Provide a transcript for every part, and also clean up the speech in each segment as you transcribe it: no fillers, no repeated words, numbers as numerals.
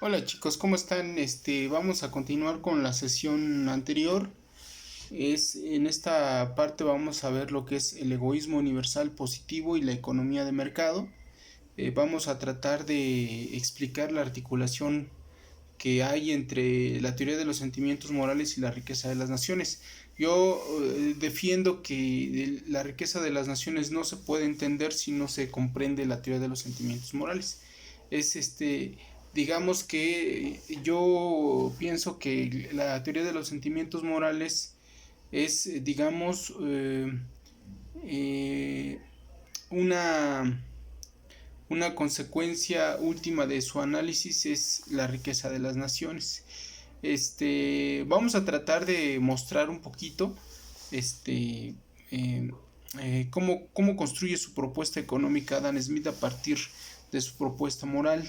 Hola chicos, ¿cómo están? Vamos a continuar con la sesión anterior. En esta parte vamos a ver lo que es el egoísmo universal positivo y la economía de mercado. Vamos a tratar de explicar la articulación que hay entre la teoría de los sentimientos morales y la riqueza de las naciones. Yo defiendo que la riqueza de las naciones no se puede entender si no se comprende la teoría de los sentimientos morales. Es digamos que yo pienso que la teoría de los sentimientos morales es, digamos, eh, una una consecuencia última de su análisis es la riqueza de las naciones. Vamos a tratar de mostrar un poquito eh, cómo construye su propuesta económica Adam Smith a partir de su propuesta moral,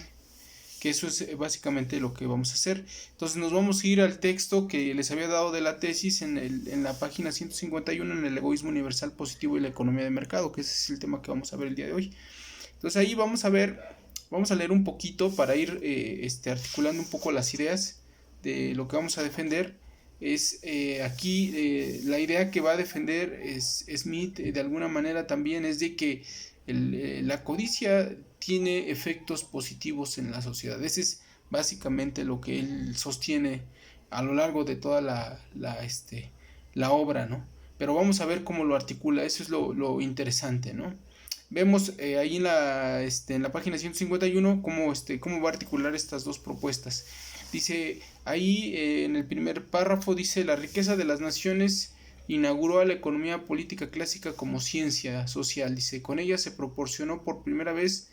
que eso es básicamente lo que vamos a hacer. Entonces nos vamos a ir al texto que les había dado de la tesis en la página 151, en el egoísmo universal positivo y la economía de mercado, que ese es el tema que vamos a ver el día de hoy. Entonces ahí vamos a leer un poquito para ir articulando un poco las ideas de lo que vamos a defender. Es aquí la idea que va a defender Smith de alguna manera también es de que la codicia tiene efectos positivos en la sociedad. Ese es básicamente lo que él sostiene a lo largo de toda la obra, ¿no? Pero vamos a ver cómo lo articula, eso es lo interesante, ¿no? Vemos ahí en la página 151 cómo va a articular estas dos propuestas. Dice ahí en el primer párrafo, dice: la riqueza de las naciones inauguró a la economía política clásica como ciencia social. Dice: con ella se proporcionó por primera vez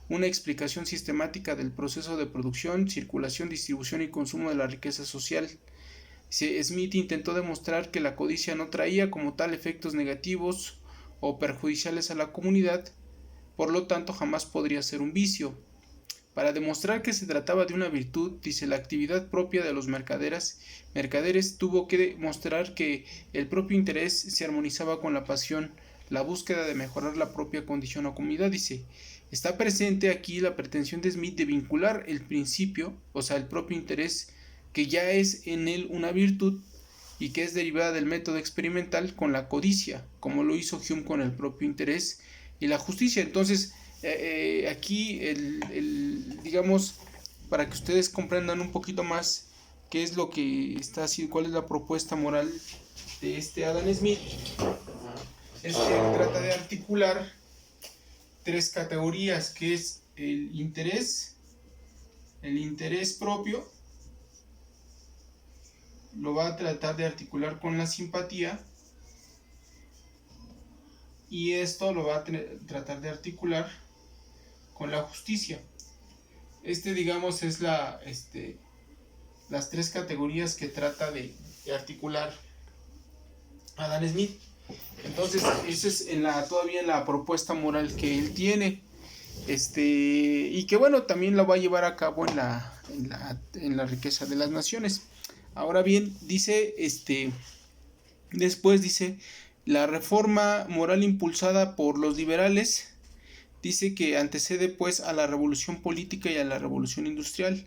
una explicación sistemática del proceso de producción, circulación, distribución y consumo de la riqueza social. Dice: Smith intentó demostrar que la codicia no traía como tal efectos negativos o perjudiciales a la comunidad, por lo tanto jamás podría ser un vicio. Para demostrar que se trataba de una virtud, dice, la actividad propia de los mercaderes tuvo que demostrar que el propio interés se armonizaba con la pasión, la búsqueda de mejorar la propia condición o comunidad. Dice: está presente aquí la pretensión de Smith de vincular el principio, o sea, el propio interés, que ya es en él una virtud y que es derivada del método experimental, con la codicia, como lo hizo Hume con el propio interés y la justicia. Entonces, aquí, digamos, para que ustedes comprendan un poquito más qué es lo que está haciendo, cuál es la propuesta moral de Adam Smith, es que trata de articular tres categorías, que es el interés propio, lo va a tratar de articular con la simpatía, y esto lo va a tratar de articular con la justicia. Digamos, es las tres categorías que trata de articular Adam Smith. Entonces, eso es todavía en la propuesta moral que él tiene. Y que bueno, también lo va a llevar a cabo en la riqueza de las naciones. Ahora bien, dice, después dice: la reforma moral impulsada por los liberales, dice que antecede pues a la revolución política y a la revolución industrial.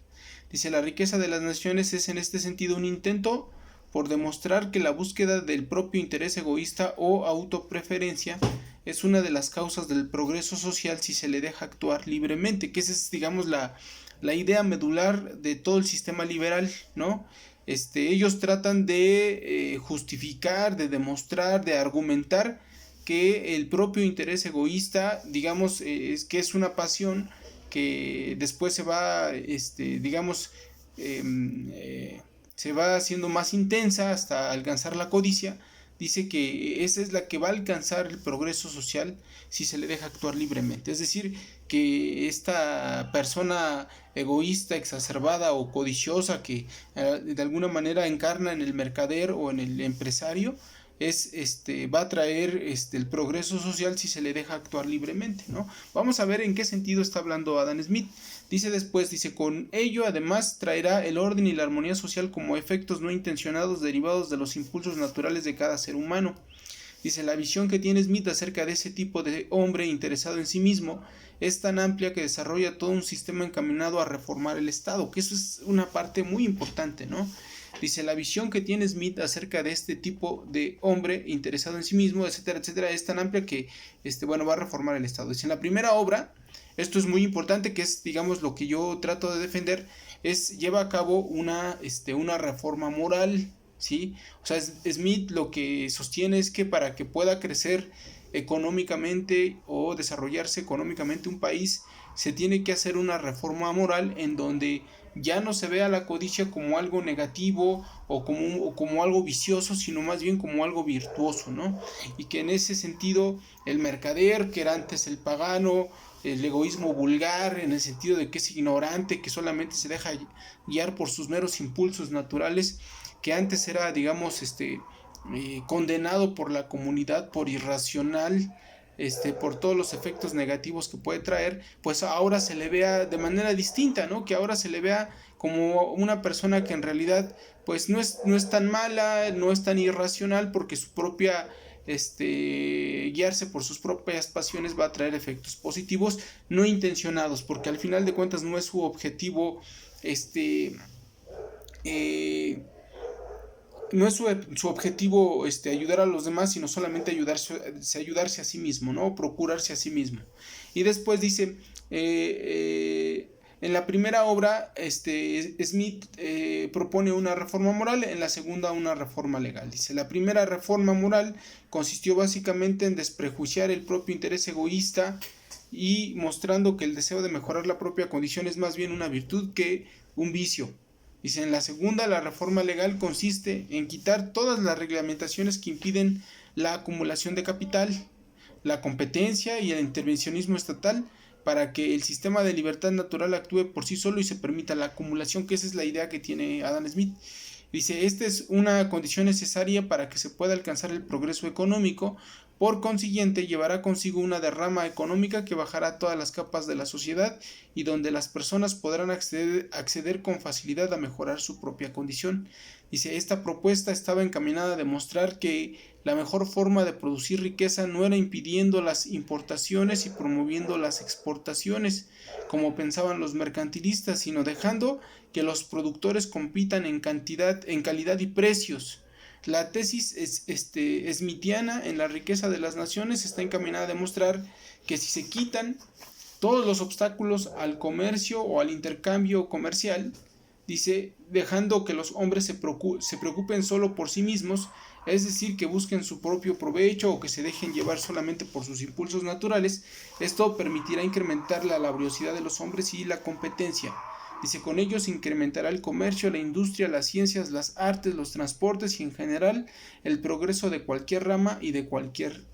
Dice: la riqueza de las naciones es en este sentido un intento por demostrar que la búsqueda del propio interés egoísta o autopreferencia es una de las causas del progreso social si se le deja actuar libremente, que esa es, digamos, la idea medular de todo el sistema liberal, ¿no? Ellos tratan de justificar, de demostrar, de argumentar que el propio interés egoísta, digamos, es que es una pasión que después se va, digamos, se va haciendo más intensa hasta alcanzar la codicia. Dice que esa es la que va a alcanzar el progreso social si se le deja actuar libremente. Es decir, que esta persona egoísta, exacerbada o codiciosa que de alguna manera encarna en el mercader o en el empresario, va a traer el progreso social si se le deja actuar libremente, ¿no? Vamos a ver en qué sentido está hablando Adam Smith. Dice después, dice: con ello además traerá el orden y la armonía social como efectos no intencionados derivados de los impulsos naturales de cada ser humano. Dice, la visión que tiene Smith acerca de ese tipo de hombre interesado en sí mismo es tan amplia que desarrolla todo un sistema encaminado a reformar el Estado, que eso es una parte muy importante, ¿no? Dice, la visión que tiene Smith acerca de este tipo de hombre interesado en sí mismo, etcétera, etcétera, es tan amplia que, va a reformar el Estado. Dice, en la primera obra, esto es muy importante, que es, digamos, lo que yo trato de defender, lleva a cabo una reforma moral, ¿sí? O sea, Smith lo que sostiene es que para que pueda crecer económicamente o desarrollarse económicamente un país, se tiene que hacer una reforma moral en donde ya no se vea la codicia como algo negativo o como algo vicioso, sino más bien como algo virtuoso, ¿no? Y que en ese sentido el mercader, que era antes el pagano, el egoísmo vulgar, en el sentido de que es ignorante, que solamente se deja guiar por sus meros impulsos naturales, que antes era, digamos, condenado por la comunidad por irracional, por todos los efectos negativos que puede traer, pues ahora se le vea de manera distinta, ¿no? Que ahora se le vea como una persona que en realidad pues no es tan mala, no es tan irracional, porque su propia guiarse por sus propias pasiones va a traer efectos positivos no intencionados, porque al final de cuentas no es su objetivo no es su objetivo ayudar a los demás, sino solamente ayudarse a sí mismo, ¿no? Procurarse a sí mismo. Y después dice, en la primera obra, Smith propone una reforma moral, en la segunda una reforma legal. Dice, la primera reforma moral consistió básicamente en desprejuiciar el propio interés egoísta y mostrando que el deseo de mejorar la propia condición es más bien una virtud que un vicio. Dice, en la segunda, la reforma legal consiste en quitar todas las reglamentaciones que impiden la acumulación de capital, la competencia y el intervencionismo estatal, para que el sistema de libertad natural actúe por sí solo y se permita la acumulación, que esa es la idea que tiene Adam Smith. Dice, esta es una condición necesaria para que se pueda alcanzar el progreso económico, por consiguiente llevará consigo una derrama económica que bajará a todas las capas de la sociedad y donde las personas podrán acceder con facilidad a mejorar su propia condición. Dice, esta propuesta estaba encaminada a demostrar que la mejor forma de producir riqueza no era impidiendo las importaciones y promoviendo las exportaciones, como pensaban los mercantilistas, sino dejando que los productores compitan en calidad y precios. La tesis smithiana en la riqueza de las naciones está encaminada a demostrar que si se quitan todos los obstáculos al comercio o al intercambio comercial, dice, dejando que los hombres se preocupen solo por sí mismos, es decir, que busquen su propio provecho o que se dejen llevar solamente por sus impulsos naturales, esto permitirá incrementar la laboriosidad de los hombres y la competencia. Dice, con ello se incrementará el comercio, la industria, las ciencias, las artes, los transportes y en general el progreso de cualquier rama y de cualquier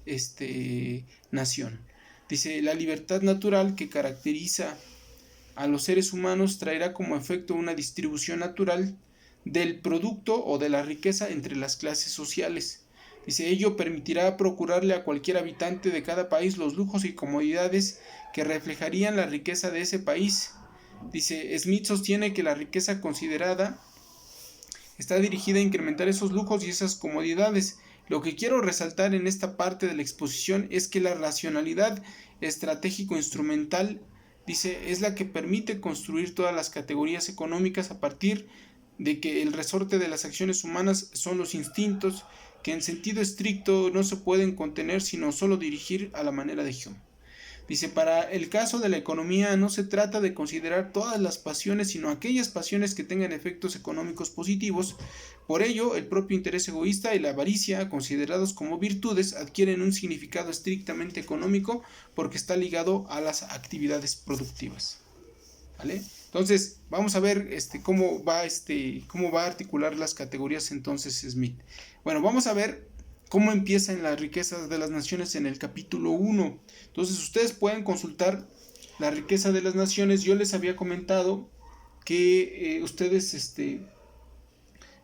nación. Dice, la libertad natural que caracteriza a los seres humanos traerá como efecto una distribución natural del producto o de la riqueza entre las clases sociales. Dice, ello permitirá procurarle a cualquier habitante de cada país los lujos y comodidades que reflejarían la riqueza de ese país. Dice, Smith sostiene que la riqueza considerada está dirigida a incrementar esos lujos y esas comodidades. Lo que quiero resaltar en esta parte de la exposición es que la racionalidad estratégico-instrumental, dice, es la que permite construir todas las categorías económicas a partir de que el resorte de las acciones humanas son los instintos, que en sentido estricto no se pueden contener sino solo dirigir a la manera de Hume. Dice, para el caso de la economía no se trata de considerar todas las pasiones, sino aquellas pasiones que tengan efectos económicos positivos. Por ello, el propio interés egoísta y la avaricia, considerados como virtudes, adquieren un significado estrictamente económico porque está ligado a las actividades productivas. ¿Vale? Entonces, vamos a ver cómo va a articular las categorías entonces Smith. Bueno, vamos a ver cómo empiezan las riquezas de las naciones en el capítulo 1. Entonces ustedes pueden consultar la riqueza de las naciones. Yo les había comentado que ustedes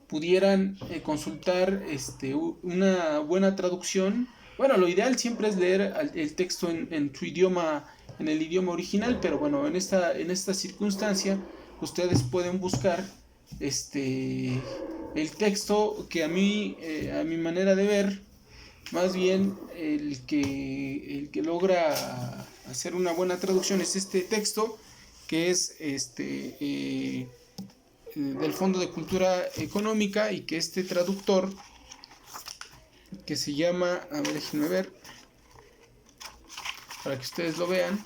pudieran consultar una buena traducción. Bueno, lo ideal siempre es leer el texto en su idioma, en el idioma original, pero bueno, en esta circunstancia ustedes pueden buscar el texto que a mi manera de ver, más bien el que logra hacer una buena traducción es este texto, que es del Fondo de Cultura Económica, y que este traductor, que se llama, a ver, déjenme ver, para que ustedes lo vean,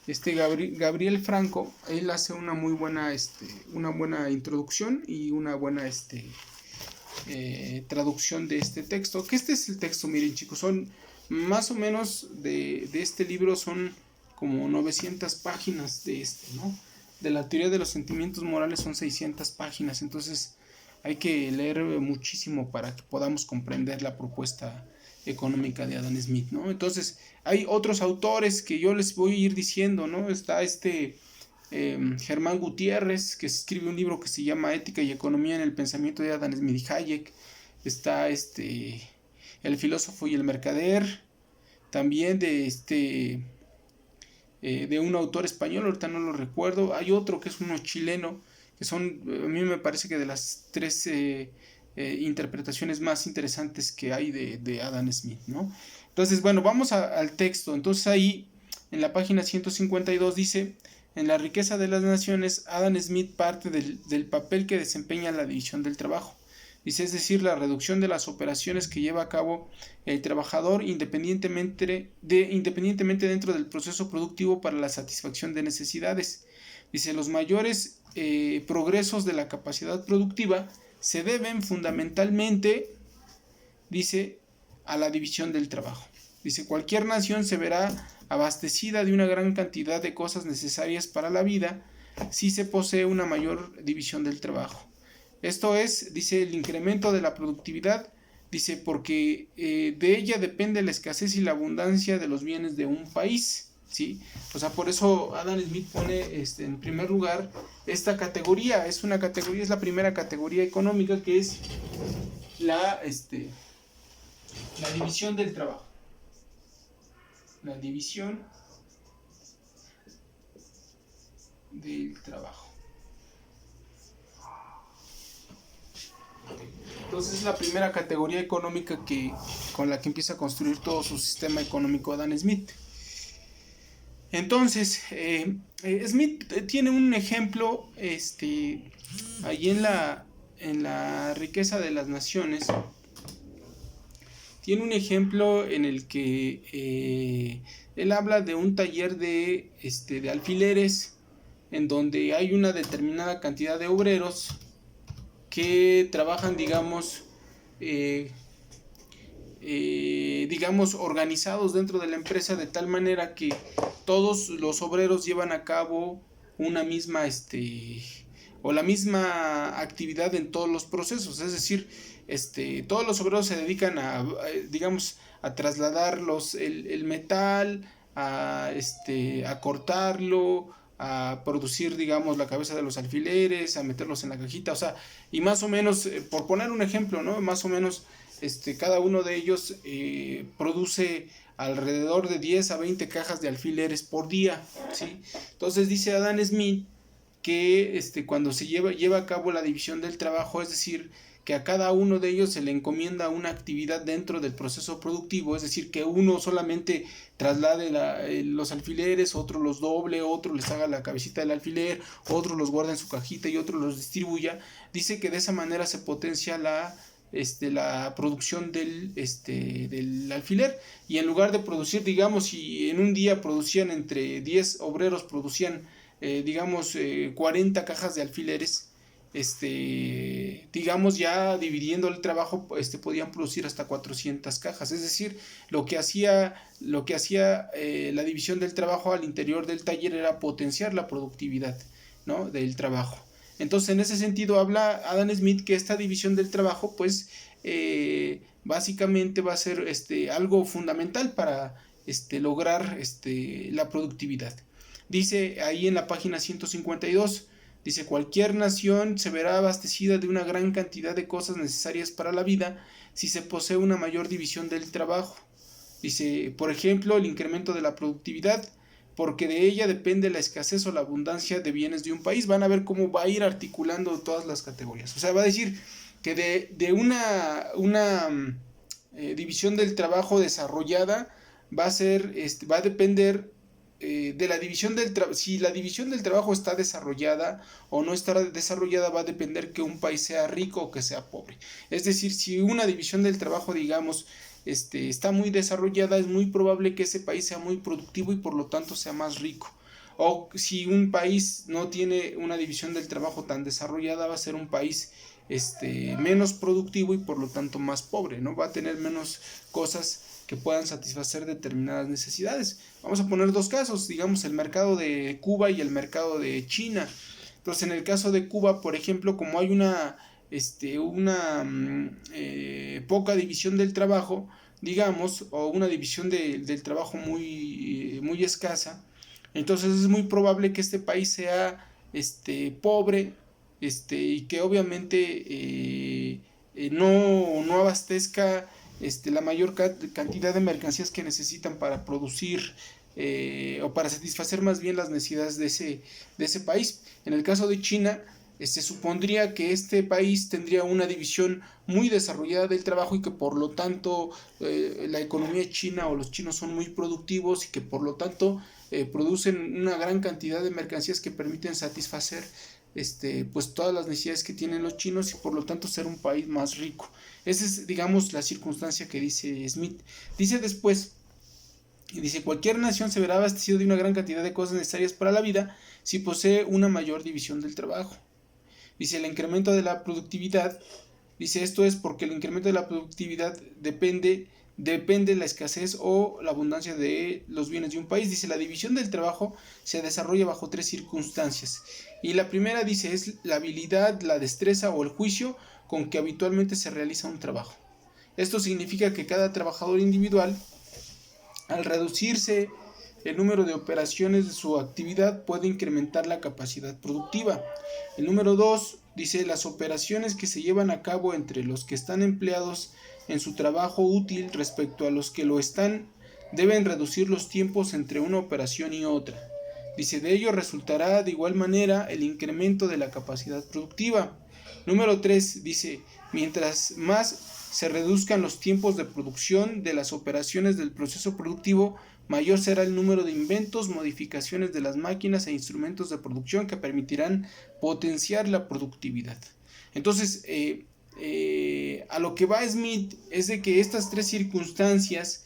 Gabriel Franco, él hace una muy buena, una buena introducción y una buena traducción de este texto. Que este es el texto, miren chicos, son más o menos de este libro, son como 900 páginas ¿no? De la teoría de los sentimientos morales son 600 páginas, entonces hay que leer muchísimo para que podamos comprender la propuesta económica de Adam Smith, ¿no? Entonces hay otros autores que yo les voy a ir diciendo, ¿no? Está Germán Gutiérrez, que escribe un libro que se llama Ética y Economía en el Pensamiento de Adam Smith y Hayek. Está El filósofo y el mercader, también de un autor español, ahorita no lo recuerdo. Hay otro que es uno chileno, que son, a mí me parece que de las tres interpretaciones más interesantes que hay de Adam Smith, ¿no? Entonces, bueno, vamos al texto. Entonces ahí, en la página 152 dice: en La riqueza de las naciones, Adam Smith parte del papel que desempeña la división del trabajo. Dice, es decir, la reducción de las operaciones que lleva a cabo el trabajador independientemente dentro del proceso productivo para la satisfacción de necesidades. Dice, los mayores progresos de la capacidad productiva se deben fundamentalmente, dice, a la división del trabajo. Dice, cualquier nación se verá abastecida de una gran cantidad de cosas necesarias para la vida si se posee una mayor división del trabajo. Esto es, dice, el incremento de la productividad, dice, porque de ella depende la escasez y la abundancia de los bienes de un país, ¿sí? O sea, por eso Adam Smith pone en primer lugar esta categoría. Es una categoría, es la primera categoría económica, que es la división del trabajo. La división del trabajo. Entonces es la primera categoría económica con la que empieza a construir todo su sistema económico Adam Smith. Entonces, Smith tiene un ejemplo ahí en la riqueza de las naciones. Tiene un ejemplo en el que él habla de un taller de alfileres, en donde hay una determinada cantidad de obreros que trabajan, digamos, organizados dentro de la empresa, de tal manera que todos los obreros llevan a cabo una misma o la misma actividad en todos los procesos. Es decir, todos los obreros se dedican digamos, a trasladar el metal, a cortarlo, a producir, digamos, la cabeza de los alfileres, a meterlos en la cajita, o sea, y más o menos, por poner un ejemplo, ¿no? Más o menos, cada uno de ellos produce alrededor de 10 a 20 cajas de alfileres por día, ¿sí? Entonces dice Adam Smith que cuando se lleva a cabo la división del trabajo, es decir, que a cada uno de ellos se le encomienda una actividad dentro del proceso productivo, es decir, que uno solamente traslade los alfileres, otro los doble, otro les haga la cabecita del alfiler, otro los guarda en su cajita y otro los distribuya. Dice que de esa manera se potencia la producción del alfiler, y en lugar de producir, digamos, si en un día producían entre 10 obreros, producían digamos 40 cajas de alfileres, digamos, ya dividiendo el trabajo, podían producir hasta 400 cajas. Es decir, lo que hacía la división del trabajo al interior del taller era potenciar la productividad, ¿no?, del trabajo. Entonces, en ese sentido habla Adam Smith que esta división del trabajo, pues, básicamente va a ser algo fundamental para lograr la productividad. Dice ahí en la página 152, dice, cualquier nación se verá abastecida de una gran cantidad de cosas necesarias para la vida si se posee una mayor división del trabajo. Dice, por ejemplo, el incremento de la productividad, porque de ella depende la escasez o la abundancia de bienes de un país. Van a ver cómo va a ir articulando todas las categorías. O sea, va a decir, que de una división del trabajo desarrollada va a depender de la división del trabajo. Si la división del trabajo está desarrollada o no está desarrollada, va a depender que un país sea rico o que sea pobre. Es decir, si una división del trabajo, digamos, está muy desarrollada, es muy probable que ese país sea muy productivo y por lo tanto sea más rico. O si un país no tiene una división del trabajo tan desarrollada, va a ser un país menos productivo y por lo tanto más pobre, ¿no? Va a tener menos cosas que puedan satisfacer determinadas necesidades. Vamos a poner dos casos, digamos el mercado de Cuba y el mercado de China. Entonces, en el caso de Cuba, por ejemplo, como hay una poca división del trabajo, digamos, o una división del trabajo muy escasa, entonces es muy probable que este país sea pobre, y que obviamente no abastezca la mayor cantidad de mercancías que necesitan para producir o para satisfacer más bien las necesidades de ese país. En el caso de China, se supondría que este país tendría una división muy desarrollada del trabajo y que por lo tanto la economía china o los chinos son muy productivos y que por lo tanto producen una gran cantidad de mercancías que permiten satisfacer pues todas las necesidades que tienen los chinos y por lo tanto ser un país más rico. Esa es, digamos, la circunstancia que dice Smith. Dice después, dice, cualquier nación se verá abastecido de una gran cantidad de cosas necesarias para la vida si posee una mayor división del trabajo. Dice, el incremento de la productividad, dice, esto es porque el incremento de la productividad depende de la escasez o la abundancia de los bienes de un país. Dice, la división del trabajo se desarrolla bajo tres circunstancias. Y la primera, dice, es la habilidad, la destreza o el juicio con que habitualmente se realiza un trabajo. Esto significa que cada trabajador individual, al reducirse el número de operaciones de su actividad, puede incrementar la capacidad productiva. El número 2 dice, las operaciones que se llevan a cabo entre los que están empleados en su trabajo útil respecto a los que lo están, deben reducir los tiempos entre una operación y otra. Dice, de ello resultará de igual manera el incremento de la capacidad productiva. Número 3 dice, mientras más se reduzcan los tiempos de producción de las operaciones del proceso productivo, mayor será el número de inventos, modificaciones de las máquinas e instrumentos de producción que permitirán potenciar la productividad. Entonces, a lo que va Smith es de que estas tres circunstancias,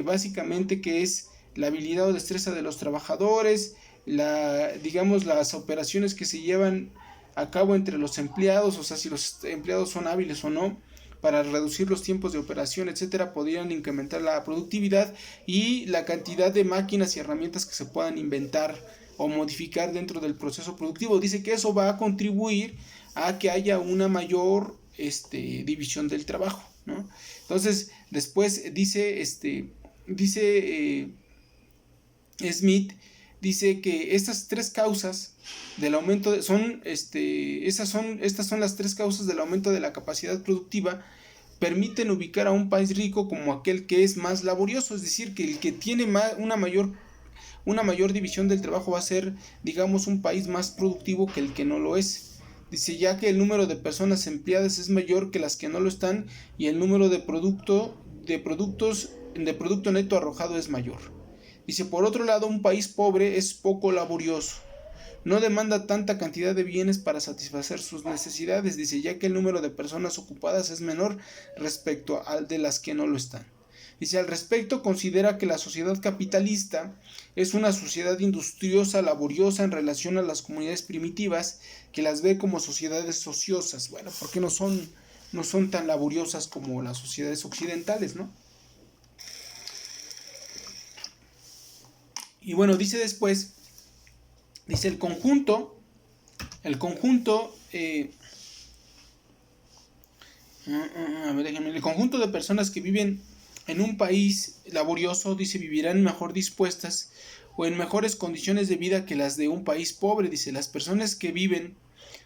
básicamente que es la habilidad o destreza de los trabajadores, digamos las operaciones que se llevan a cabo entre los empleados, o sea, si los empleados son hábiles o no, para reducir los tiempos de operación, etcétera, podrían incrementar la productividad y la cantidad de máquinas y herramientas que se puedan inventar o modificar dentro del proceso productivo. Dice que eso va a contribuir a que haya una mayor división del trabajo, ¿no? Entonces, después dice Smith, dice que estas tres causas del aumento estas son las tres causas del aumento de la capacidad productiva, permiten ubicar a un país rico como aquel que es más laborioso, es decir, que el que tiene una mayor división del trabajo va a ser, digamos, un país más productivo que el que no lo es. Dice, ya que el número de personas empleadas es mayor que las que no lo están y el número de producto neto arrojado es mayor. Dice, por otro lado, un país pobre es poco laborioso. No demanda tanta cantidad de bienes para satisfacer sus necesidades, dice, ya que el número de personas ocupadas es menor respecto al de las que no lo están. Dice, al respecto, considera que la sociedad capitalista es una sociedad industriosa, laboriosa en relación a las comunidades primitivas, que las ve como sociedades ociosas. Bueno, porque no son tan laboriosas como las sociedades occidentales, ¿no? Y bueno, dice después, dice el conjunto el conjunto de personas que viven en un país laborioso, dice, vivirán mejor dispuestas o en mejores condiciones de vida que las de un país pobre. Dice, las personas que viven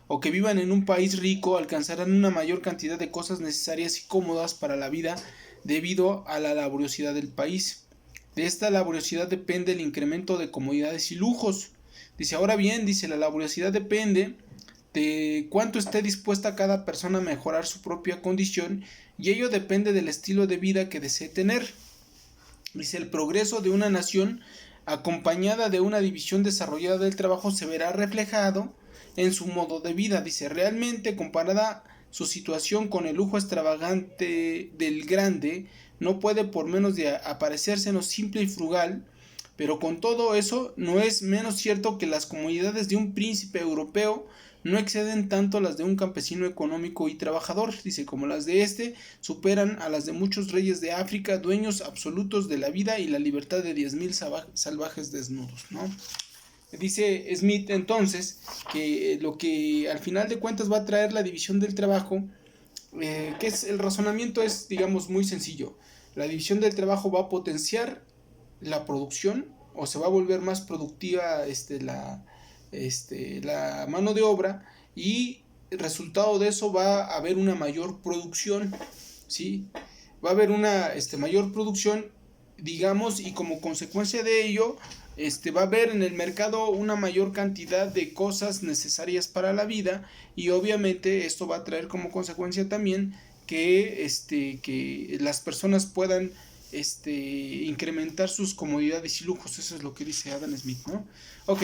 o que vivan en un país rico alcanzarán una mayor cantidad de cosas necesarias y cómodas para la vida debido a la laboriosidad del país. De esta laboriosidad depende el incremento de comodidades y lujos. Dice, ahora bien, dice, la laboriosidad depende de cuánto esté dispuesta cada persona a mejorar su propia condición, y ello depende del estilo de vida que desee tener. Dice, el progreso de una nación acompañada de una división desarrollada del trabajo se verá reflejado en su modo de vida. Dice, realmente comparada su situación con el lujo extravagante del grande, no puede por menos de aparecérsenos simple y frugal, pero con todo eso no es menos cierto que las comodidades de un príncipe europeo no exceden tanto las de un campesino económico y trabajador. Dice, como las de este superan a las de muchos reyes de África, dueños absolutos de la vida y la libertad de 10.000 salvajes desnudos, ¿no? Dice Smith entonces que lo que al final de cuentas va a traer la división del trabajo, que es el razonamiento es, digamos, muy sencillo. La división del trabajo va a potenciar la producción, o se va a volver más productiva la mano de obra, y el resultado de eso va a haber una mayor producción, ¿sí? Va a haber una mayor producción, digamos, y como consecuencia de ello va a haber en el mercado una mayor cantidad de cosas necesarias para la vida, y obviamente esto va a traer como consecuencia también que las personas puedan incrementar sus comodidades y lujos. Eso es lo que dice Adam Smith, ¿no? Ok.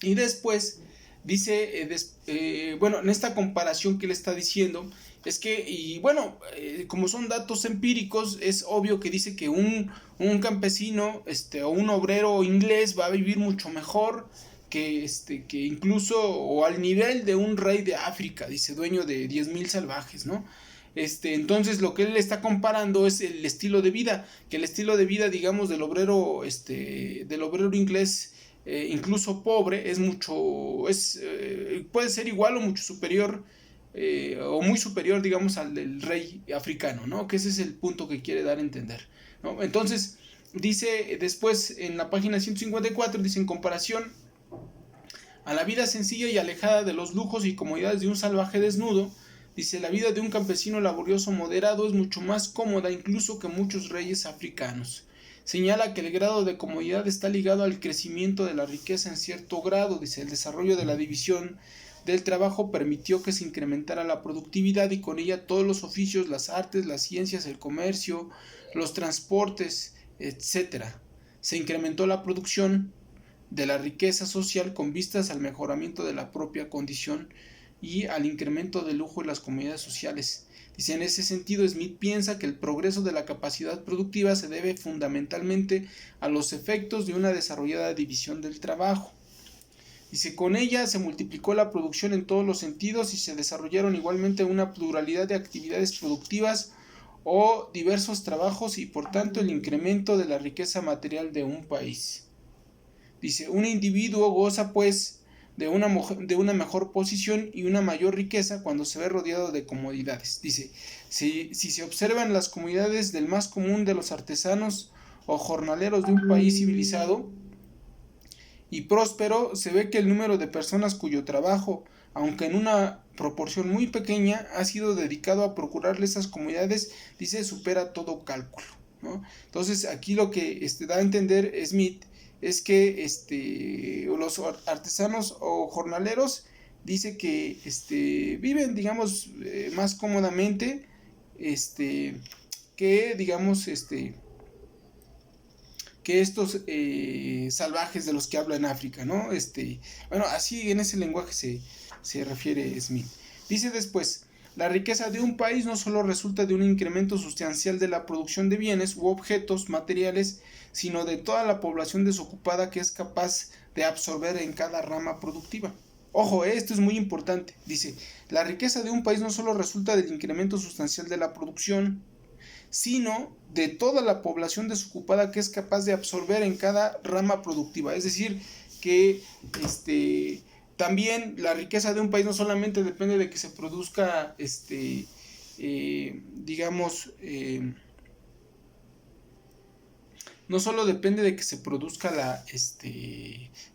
Y después dice, bueno, en esta comparación que le está diciendo, es que, y bueno, como son datos empíricos, es obvio que dice que un campesino o un obrero inglés va a vivir mucho mejor que incluso, o al nivel de un rey de África, dice, dueño de 10.000 salvajes, ¿no? Entonces lo que él está comparando es el estilo de vida, que el estilo de vida, digamos, del obrero inglés, incluso pobre, es mucho, puede ser igual o mucho superior, o muy superior, digamos, al del rey africano, ¿no? Que ese es el punto que quiere dar a entender, ¿no? Entonces dice después en la página 154, dice, en comparación a la vida sencilla y alejada de los lujos y comodidades de un salvaje desnudo, dice, la vida de un campesino laborioso moderado es mucho más cómoda incluso que muchos reyes africanos. Señala que el grado de comodidad está ligado al crecimiento de la riqueza en cierto grado. Dice, el desarrollo de la división del trabajo permitió que se incrementara la productividad y con ella todos los oficios, las artes, las ciencias, el comercio, los transportes, etcétera. Se incrementó la producción de la riqueza social con vistas al mejoramiento de la propia condición y al incremento del lujo y las comodidades sociales. Dice, en ese sentido, Smith piensa que el progreso de la capacidad productiva se debe fundamentalmente a los efectos de una desarrollada división del trabajo. Dice, con ella se multiplicó la producción en todos los sentidos y se desarrollaron igualmente una pluralidad de actividades productivas o diversos trabajos y por tanto el incremento de la riqueza material de un país. Dice, un individuo goza pues de una mejor posición y una mayor riqueza cuando se ve rodeado de comodidades. Dice, si se observan las comodidades del más común de los artesanos o jornaleros de un país civilizado y próspero, se ve que el número de personas cuyo trabajo, aunque en una proporción muy pequeña, ha sido dedicado a procurarle esas comodidades, dice, supera todo cálculo, ¿no? Entonces aquí lo que da a entender Smith es que los artesanos o jornaleros, dice que viven, digamos, más cómodamente, que digamos, que estos salvajes de los que habla en África, ¿no? Bueno, así en ese lenguaje se refiere Smith. Dice después, la riqueza de un país no solo resulta de un incremento sustancial de la producción de bienes u objetos materiales, sino de toda la población desocupada que es capaz de absorber en cada rama productiva. Ojo, esto es muy importante. Dice, la riqueza de un país no solo resulta del incremento sustancial de la producción, sino de toda la población desocupada que es capaz de absorber en cada rama productiva. Es decir, que también la riqueza de un país no solamente depende de que se produzca, no solo depende de que se produzca la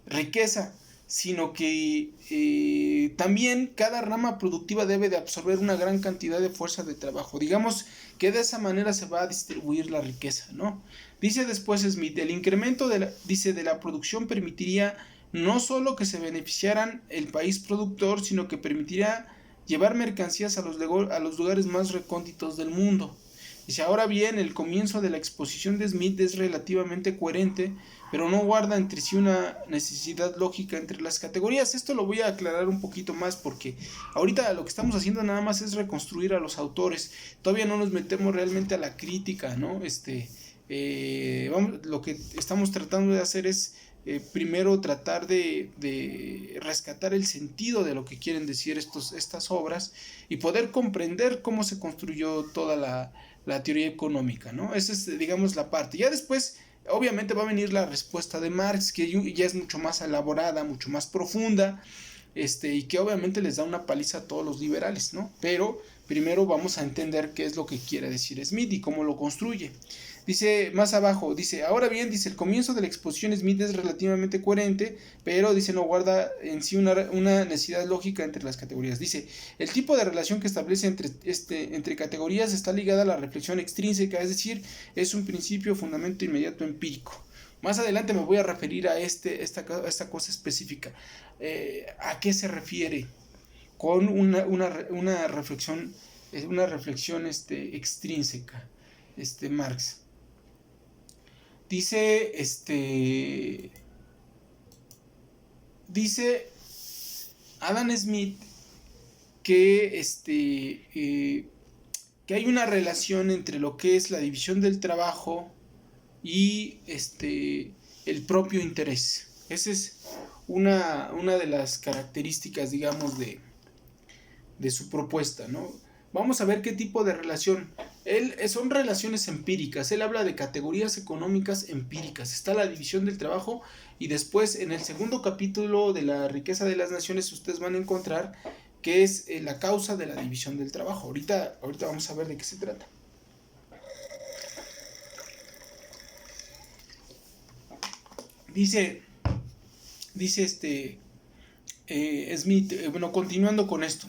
riqueza, sino que también cada rama productiva debe de absorber una gran cantidad de fuerza de trabajo. Digamos que de esa manera se va a distribuir la riqueza, ¿no? Dice después Smith, el incremento de la producción permitiría no solo que se beneficiaran el país productor, sino que permitiría llevar mercancías a los lugares más recónditos del mundo. Dice, ahora bien, el comienzo de la exposición de Smith es relativamente coherente, pero no guarda entre sí una necesidad lógica entre las categorías. Esto lo voy a aclarar un poquito más porque ahorita lo que estamos haciendo nada más es reconstruir a los autores. Todavía no nos metemos realmente a la crítica, ¿no? Lo que estamos tratando de hacer es primero tratar de rescatar el sentido de lo que quieren decir estas obras y poder comprender cómo se construyó toda la teoría económica, ¿no? Esa es, digamos, la parte. Ya después, obviamente, va a venir la respuesta de Marx, que ya es mucho más elaborada, mucho más profunda, y que obviamente les da una paliza a todos los liberales, ¿no? Pero primero vamos a entender qué es lo que quiere decir Smith y cómo lo construye. Dice más abajo, dice, ahora bien, dice, el comienzo de la exposición Smith es relativamente coherente, pero dice, no guarda en sí una necesidad lógica entre las categorías. Dice, el tipo de relación que establece entre categorías está ligada a la reflexión extrínseca, es decir, es un principio fundamento inmediato empírico. Más adelante me voy a referir a esta cosa específica. ¿A qué se refiere? Con una reflexión extrínseca, Marx. Dice Adam Smith que, que hay una relación entre lo que es la división del trabajo y el propio interés. Esa es una de las características, digamos, de su propuesta, ¿no? Vamos a ver qué tipo de relación. Son relaciones empíricas. Él habla de categorías económicas empíricas. Está la división del trabajo y después en el segundo capítulo de la riqueza de las naciones ustedes van a encontrar que es la causa de la división del trabajo. Ahorita vamos a ver de qué se trata. Dice Smith, bueno, continuando con esto.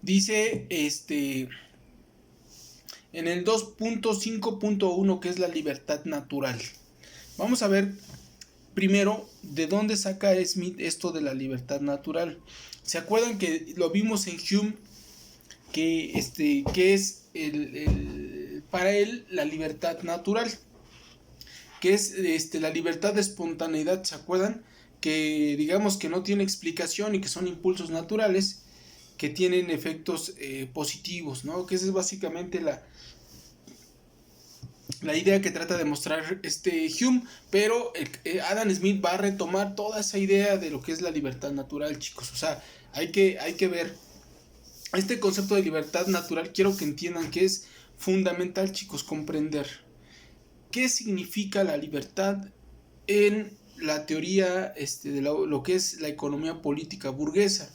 Dice en el 2.5.1 que es la libertad natural. Vamos a ver primero de dónde saca Smith esto de la libertad natural. ¿Se acuerdan que lo vimos en Hume? Que es para él la libertad natural, que es la libertad de espontaneidad. ¿Se acuerdan? Que digamos que no tiene explicación y que son impulsos naturales que tienen efectos positivos, ¿no? Que esa es básicamente la idea que trata de mostrar Hume, pero Adam Smith va a retomar toda esa idea de lo que es la libertad natural, chicos. O sea, hay que ver este concepto de libertad natural. Quiero que entiendan que es fundamental, chicos, comprender qué significa la libertad en la teoría de lo que es la economía política burguesa.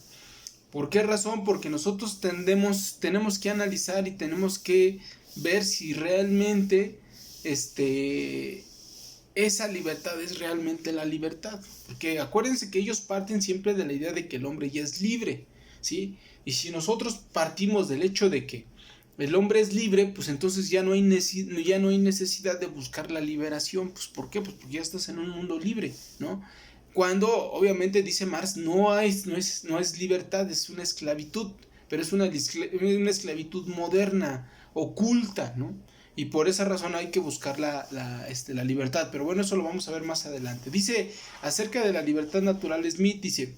¿Por qué razón? Porque nosotros tenemos que analizar y tenemos que ver si realmente esa libertad es realmente la libertad. Porque acuérdense que ellos parten siempre de la idea de que el hombre ya es libre, ¿sí? Y si nosotros partimos del hecho de que el hombre es libre, pues entonces ya no hay necesidad de buscar la liberación. Pues ¿por qué? Pues porque ya estás en un mundo libre, ¿no? Cuando obviamente dice Marx, no es libertad, es una esclavitud, pero es una esclavitud moderna, oculta, ¿no? Y por esa razón hay que buscar la libertad. Pero bueno, eso lo vamos a ver más adelante. Dice acerca de la libertad natural Smith, dice,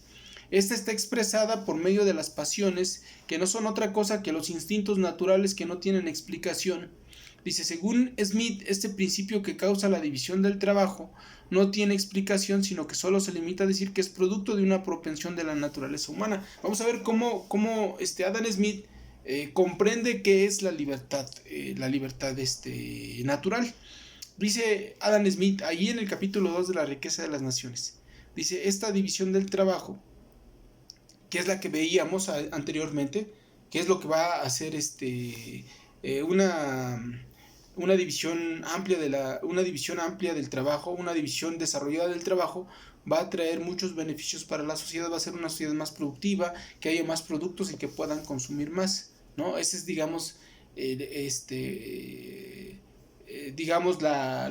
esta está expresada por medio de las pasiones, que no son otra cosa que los instintos naturales que no tienen explicación. Dice, según Smith, este principio que causa la división del trabajo no tiene explicación, sino que solo se limita a decir que es producto de una propensión de la naturaleza humana. Vamos a ver cómo Adam Smith comprende qué es la libertad natural. Dice Adam Smith, ahí en el capítulo 2 de la riqueza de las naciones, dice, esta división del trabajo, que es la que veíamos anteriormente, que es lo que va a hacer una división amplia del trabajo, una división desarrollada del trabajo, va a traer muchos beneficios para la sociedad. Va a ser una sociedad más productiva, que haya más productos y que puedan consumir más, ¿no? Ese es, digamos, digamos,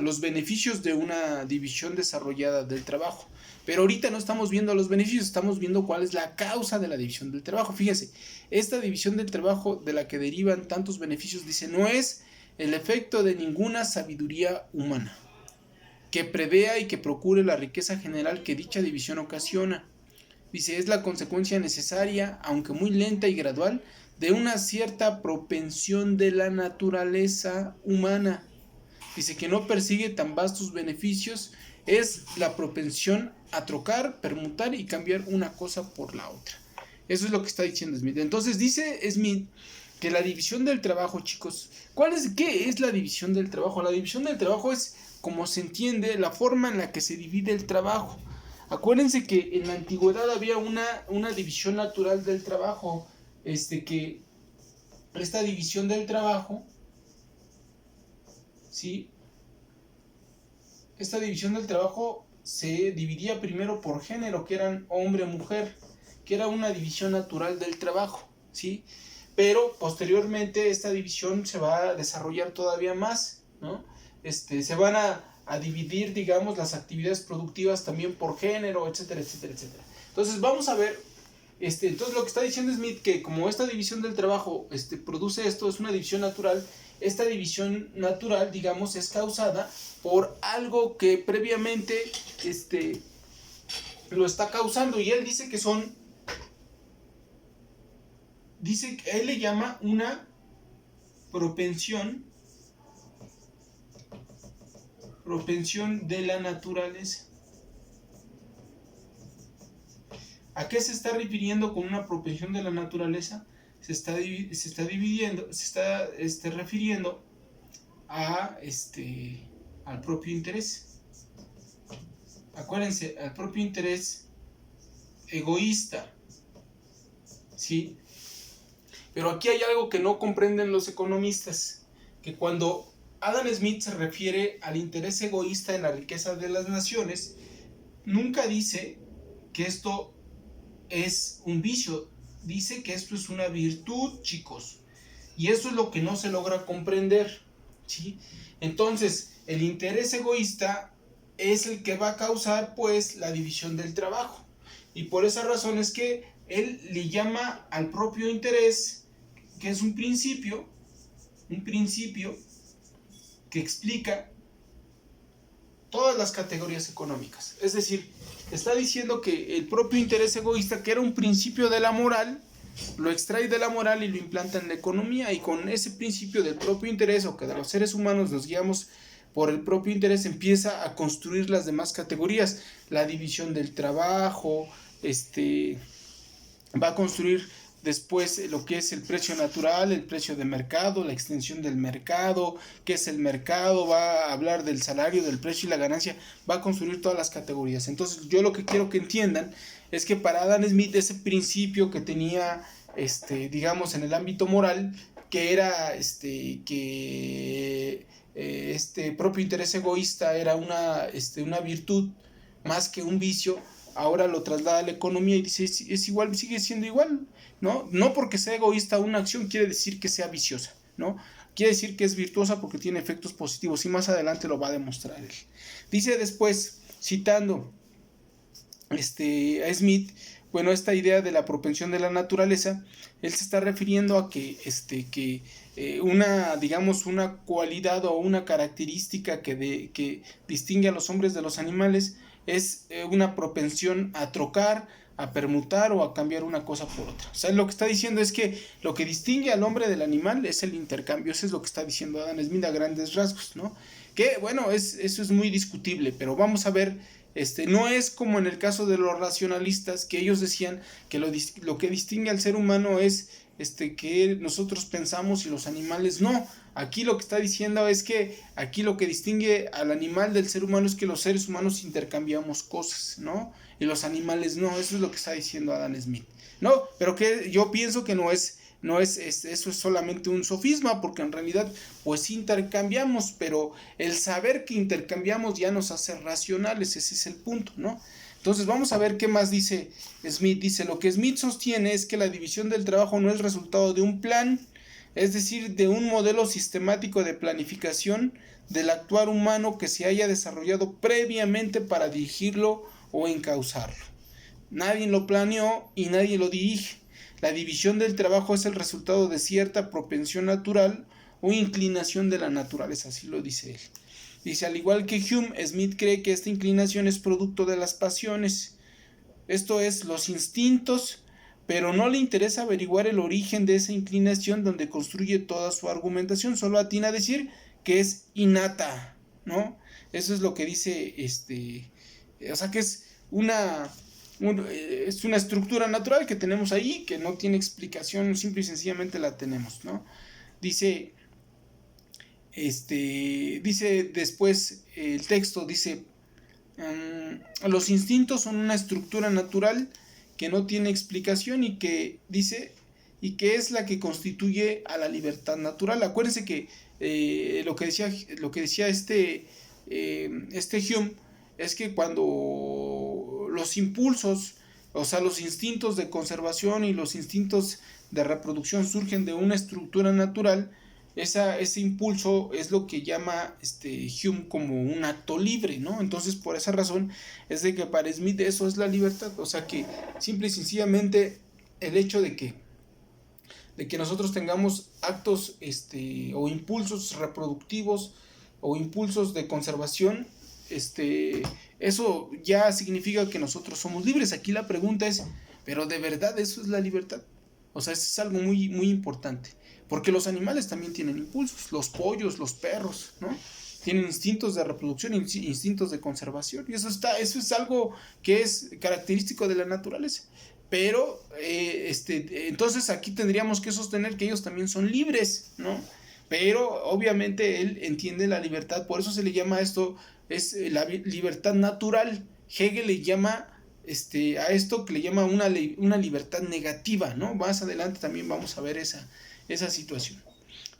los beneficios de una división desarrollada del trabajo. Pero ahorita no estamos viendo los beneficios, estamos viendo cuál es la causa de la división del trabajo. Fíjense, esta división del trabajo de la que derivan tantos beneficios, dice, no es el efecto de ninguna sabiduría humana que prevea y que procure la riqueza general que dicha división ocasiona. Dice, es la consecuencia necesaria, aunque muy lenta y gradual, de una cierta propensión de la naturaleza humana. Dice que no persigue tan vastos beneficios, es la propensión a trocar, permutar y cambiar una cosa por la otra. Eso es lo que está diciendo Smith. Entonces dice Smith que la división del trabajo, chicos, ¿qué es la división del trabajo? La división del trabajo es, como se entiende, la forma en la que se divide el trabajo. Acuérdense que en la antigüedad había una división natural del trabajo, que esta división del trabajo, ¿sí? Esta división del trabajo se dividía primero por género, que eran hombre-mujer, que era una división natural del trabajo, ¿sí? Pero posteriormente esta división se va a desarrollar todavía más, ¿no? Se van a dividir, digamos, las actividades productivas también por género, etcétera, etcétera, etcétera. Entonces vamos a ver, entonces lo que está diciendo Smith, que como esta división del trabajo produce esto, es una división natural. Esta división natural, digamos, es causada por algo que previamente lo está causando, y él dice que él le llama una propensión de la naturaleza. ¿A qué se está refiriendo con una propensión de la naturaleza? Se está refiriendo al propio interés. Acuérdense, al propio interés egoísta, ¿sí? Pero aquí hay algo que no comprenden los economistas, que cuando Adam Smith se refiere al interés egoísta en la riqueza de las naciones, nunca dice que esto es un vicio, dice que esto es una virtud, chicos, y eso es lo que no se logra comprender, ¿sí? Entonces, el interés egoísta es el que va a causar, pues, la división del trabajo, y por esa razón es que él le llama al propio interés, que es un principio que explica todas las categorías económicas. Es decir, está diciendo que el propio interés egoísta, que era un principio de la moral, lo extrae de la moral y lo implanta en la economía, y con ese principio del propio interés, o que de los seres humanos nos guiamos por el propio interés, empieza a construir las demás categorías, la división del trabajo, va a construir después lo que es el precio natural, el precio de mercado, la extensión del mercado, qué es el mercado, va a hablar del salario, del precio y la ganancia, va a construir todas las categorías. Entonces yo lo que quiero que entiendan es que para Adam Smith ese principio que tenía, digamos, en el ámbito moral, que era propio interés egoísta, era una virtud más que un vicio, ahora lo traslada a la economía y dice, es igual, sigue siendo igual, ¿no? No porque sea egoísta una acción quiere decir que sea viciosa, ¿no? Quiere decir que es virtuosa porque tiene efectos positivos, y más adelante lo va a demostrar él. Dice después, citando a Smith, bueno, esta idea de la propensión de la naturaleza, él se está refiriendo a que una cualidad o una característica que distingue a los hombres de los animales es una propensión a trocar, a permutar o a cambiar una cosa por otra. O sea, lo que está diciendo es que lo que distingue al hombre del animal es el intercambio. Eso es lo que está diciendo Adam Smith a grandes rasgos, ¿no? Que, bueno, eso es muy discutible, pero vamos a ver, no es como en el caso de los racionalistas, que ellos decían que lo que distingue al ser humano es que nosotros pensamos y los animales no. Aquí lo que está diciendo es que aquí lo que distingue al animal del ser humano es que los seres humanos intercambiamos cosas, ¿no? Y los animales no. Eso es lo que está diciendo Adam Smith, ¿no? Pero que yo pienso que eso es solamente un sofisma, porque en realidad pues intercambiamos, pero el saber que intercambiamos ya nos hace racionales. Ese es el punto, ¿no? Entonces vamos a ver qué más dice Smith. Dice, lo que Smith sostiene es que la división del trabajo no es resultado de un plan es decir, de un modelo sistemático de planificación del actuar humano que se haya desarrollado previamente para dirigirlo o encauzarlo. Nadie lo planeó y nadie lo dirige. La división del trabajo es el resultado de cierta propensión natural o inclinación de la naturaleza, así lo dice él. Dice, al igual que Hume, Smith cree que esta inclinación es producto de las pasiones, esto es, los instintos, pero no le interesa averiguar el origen de esa inclinación donde construye toda su argumentación, solo atina a decir que es innata, ¿no? Eso es lo que dice, o sea que es es una estructura natural que tenemos ahí, que no tiene explicación, simple y sencillamente la tenemos, ¿no? Dice, dice después el texto, dice, los instintos son una estructura natural que no tiene explicación y que dice y que es la que constituye a la libertad natural. Acuérdense que lo que decía Hume es que cuando los impulsos, o sea, los instintos de conservación y los instintos de reproducción surgen de una estructura natural, ese impulso es lo que llama Hume como un acto libre, ¿no? Entonces, por esa razón es de que para Smith eso es la libertad, o sea que simple y sencillamente el hecho de que nosotros tengamos actos o impulsos reproductivos o impulsos de conservación, eso ya significa que nosotros somos libres. Aquí la pregunta es, ¿pero de verdad eso es la libertad? O sea, eso es algo muy, muy importante. Porque los animales también tienen impulsos, los pollos, los perros, ¿no? Tienen instintos de reproducción, instintos de conservación. Y eso es algo que es característico de la naturaleza. Pero, entonces aquí tendríamos que sostener que ellos también son libres, ¿no? Pero obviamente él entiende la libertad, por eso se le llama esto, es la libertad natural. Hegel le llama a esto que le llama una libertad negativa, ¿no? Más adelante también vamos a ver esa situación.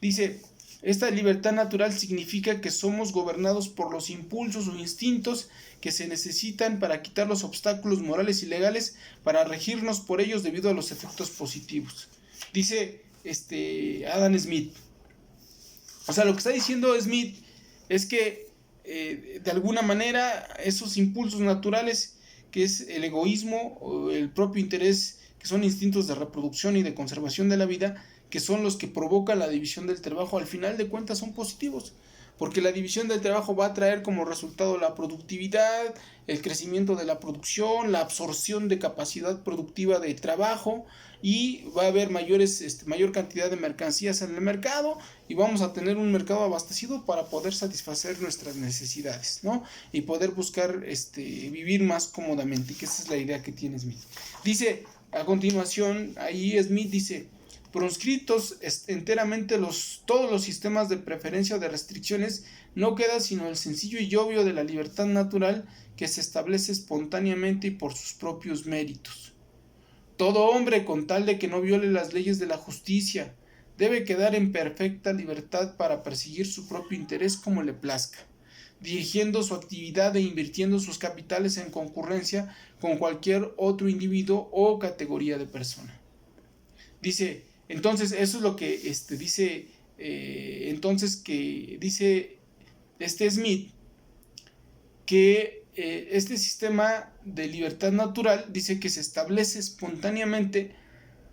Dice, esta libertad natural significa que somos gobernados por los impulsos o instintos que se necesitan para quitar los obstáculos morales y legales para regirnos por ellos debido a los efectos positivos. Dice Adam Smith. O sea, lo que está diciendo Smith es que de alguna manera esos impulsos naturales, que es el egoísmo o el propio interés, que son instintos de reproducción y de conservación de la vida, que son los que provocan la división del trabajo, al final de cuentas son positivos, porque la división del trabajo va a traer como resultado la productividad, el crecimiento de la producción, la absorción de capacidad productiva de trabajo, y va a haber mayor cantidad de mercancías en el mercado y vamos a tener un mercado abastecido para poder satisfacer nuestras necesidades, ¿no? Y poder buscar vivir más cómodamente, que esa es la idea que tiene Smith. Dice a continuación, ahí Smith dice, proscritos enteramente todos los sistemas de preferencia o de restricciones, no queda sino el sencillo y obvio de la libertad natural que se establece espontáneamente y por sus propios méritos. Todo hombre, con tal de que no viole las leyes de la justicia, debe quedar en perfecta libertad para perseguir su propio interés como le plazca, dirigiendo su actividad e invirtiendo sus capitales en concurrencia con cualquier otro individuo o categoría de persona. Dice, entonces, eso es lo que dice, entonces que dice Smith, que este sistema de libertad natural, dice que se establece espontáneamente,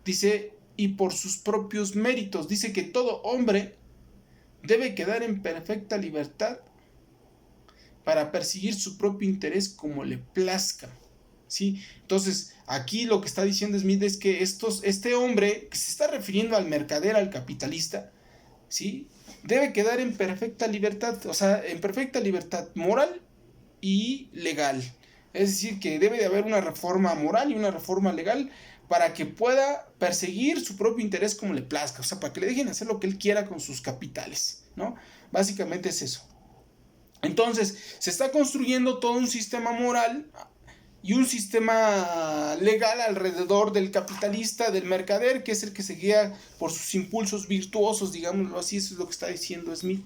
dice, y por sus propios méritos, dice que todo hombre debe quedar en perfecta libertad para perseguir su propio interés como le plazca, ¿sí? Entonces, aquí lo que está diciendo Smith es que este hombre, que se está refiriendo al mercader, al capitalista, ¿sí? Debe quedar en perfecta libertad, o sea, en perfecta libertad moral y legal. Es decir, que debe de haber una reforma moral y una reforma legal para que pueda perseguir su propio interés como le plazca, o sea, para que le dejen hacer lo que él quiera con sus capitales, ¿no? Básicamente es eso. Entonces, se está construyendo todo un sistema moral y un sistema legal alrededor del capitalista, del mercader, que es el que se guía por sus impulsos virtuosos, digámoslo así. Eso es lo que está diciendo Smith.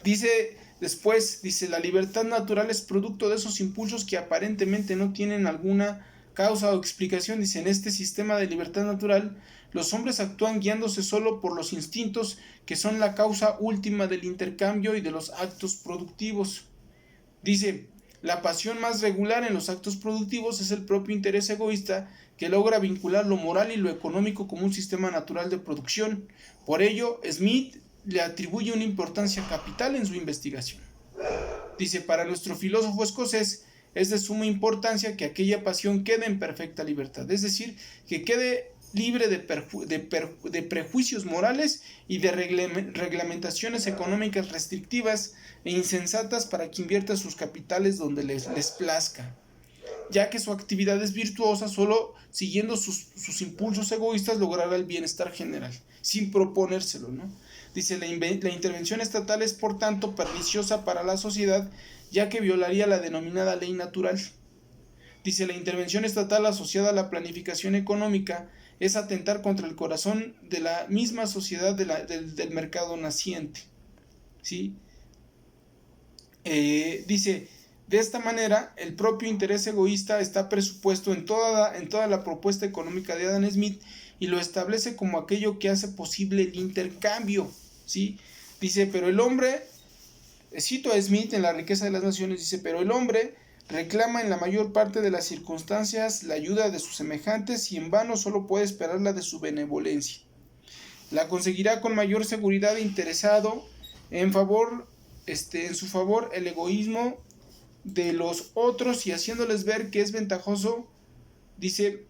Dice después, la libertad natural es producto de esos impulsos que aparentemente no tienen alguna causa o explicación, dice, en este sistema de libertad natural, los hombres actúan guiándose solo por los instintos que son la causa última del intercambio y de los actos productivos. Dice, la pasión más regular en los actos productivos es el propio interés egoísta que logra vincular lo moral y lo económico como un sistema natural de producción. Por ello, Smith le atribuye una importancia capital en su investigación. Dice, para nuestro filósofo escocés es de suma importancia que aquella pasión quede en perfecta libertad, es decir, que quede libre de prejuicios morales y de reglamentaciones económicas restrictivas e insensatas para que invierta sus capitales donde les plazca, ya que su actividad es virtuosa, solo siguiendo sus impulsos egoístas logrará el bienestar general, sin proponérselo, ¿no? Dice, la intervención estatal es por tanto perniciosa para la sociedad, ya que violaría la denominada ley natural. Dice, la intervención estatal asociada a la planificación económica es atentar contra el corazón de la misma sociedad del mercado naciente, ¿sí? Dice, de esta manera, el propio interés egoísta está presupuesto en toda la propuesta económica de Adam Smith y lo establece como aquello que hace posible el intercambio, ¿sí? Dice, pero el hombre, cito a Smith en La riqueza de las naciones, dice, pero el hombre reclama en la mayor parte de las circunstancias la ayuda de sus semejantes y en vano solo puede esperar la de su benevolencia. La conseguirá con mayor seguridad interesado en su favor el egoísmo de los otros y haciéndoles ver que es ventajoso, dice,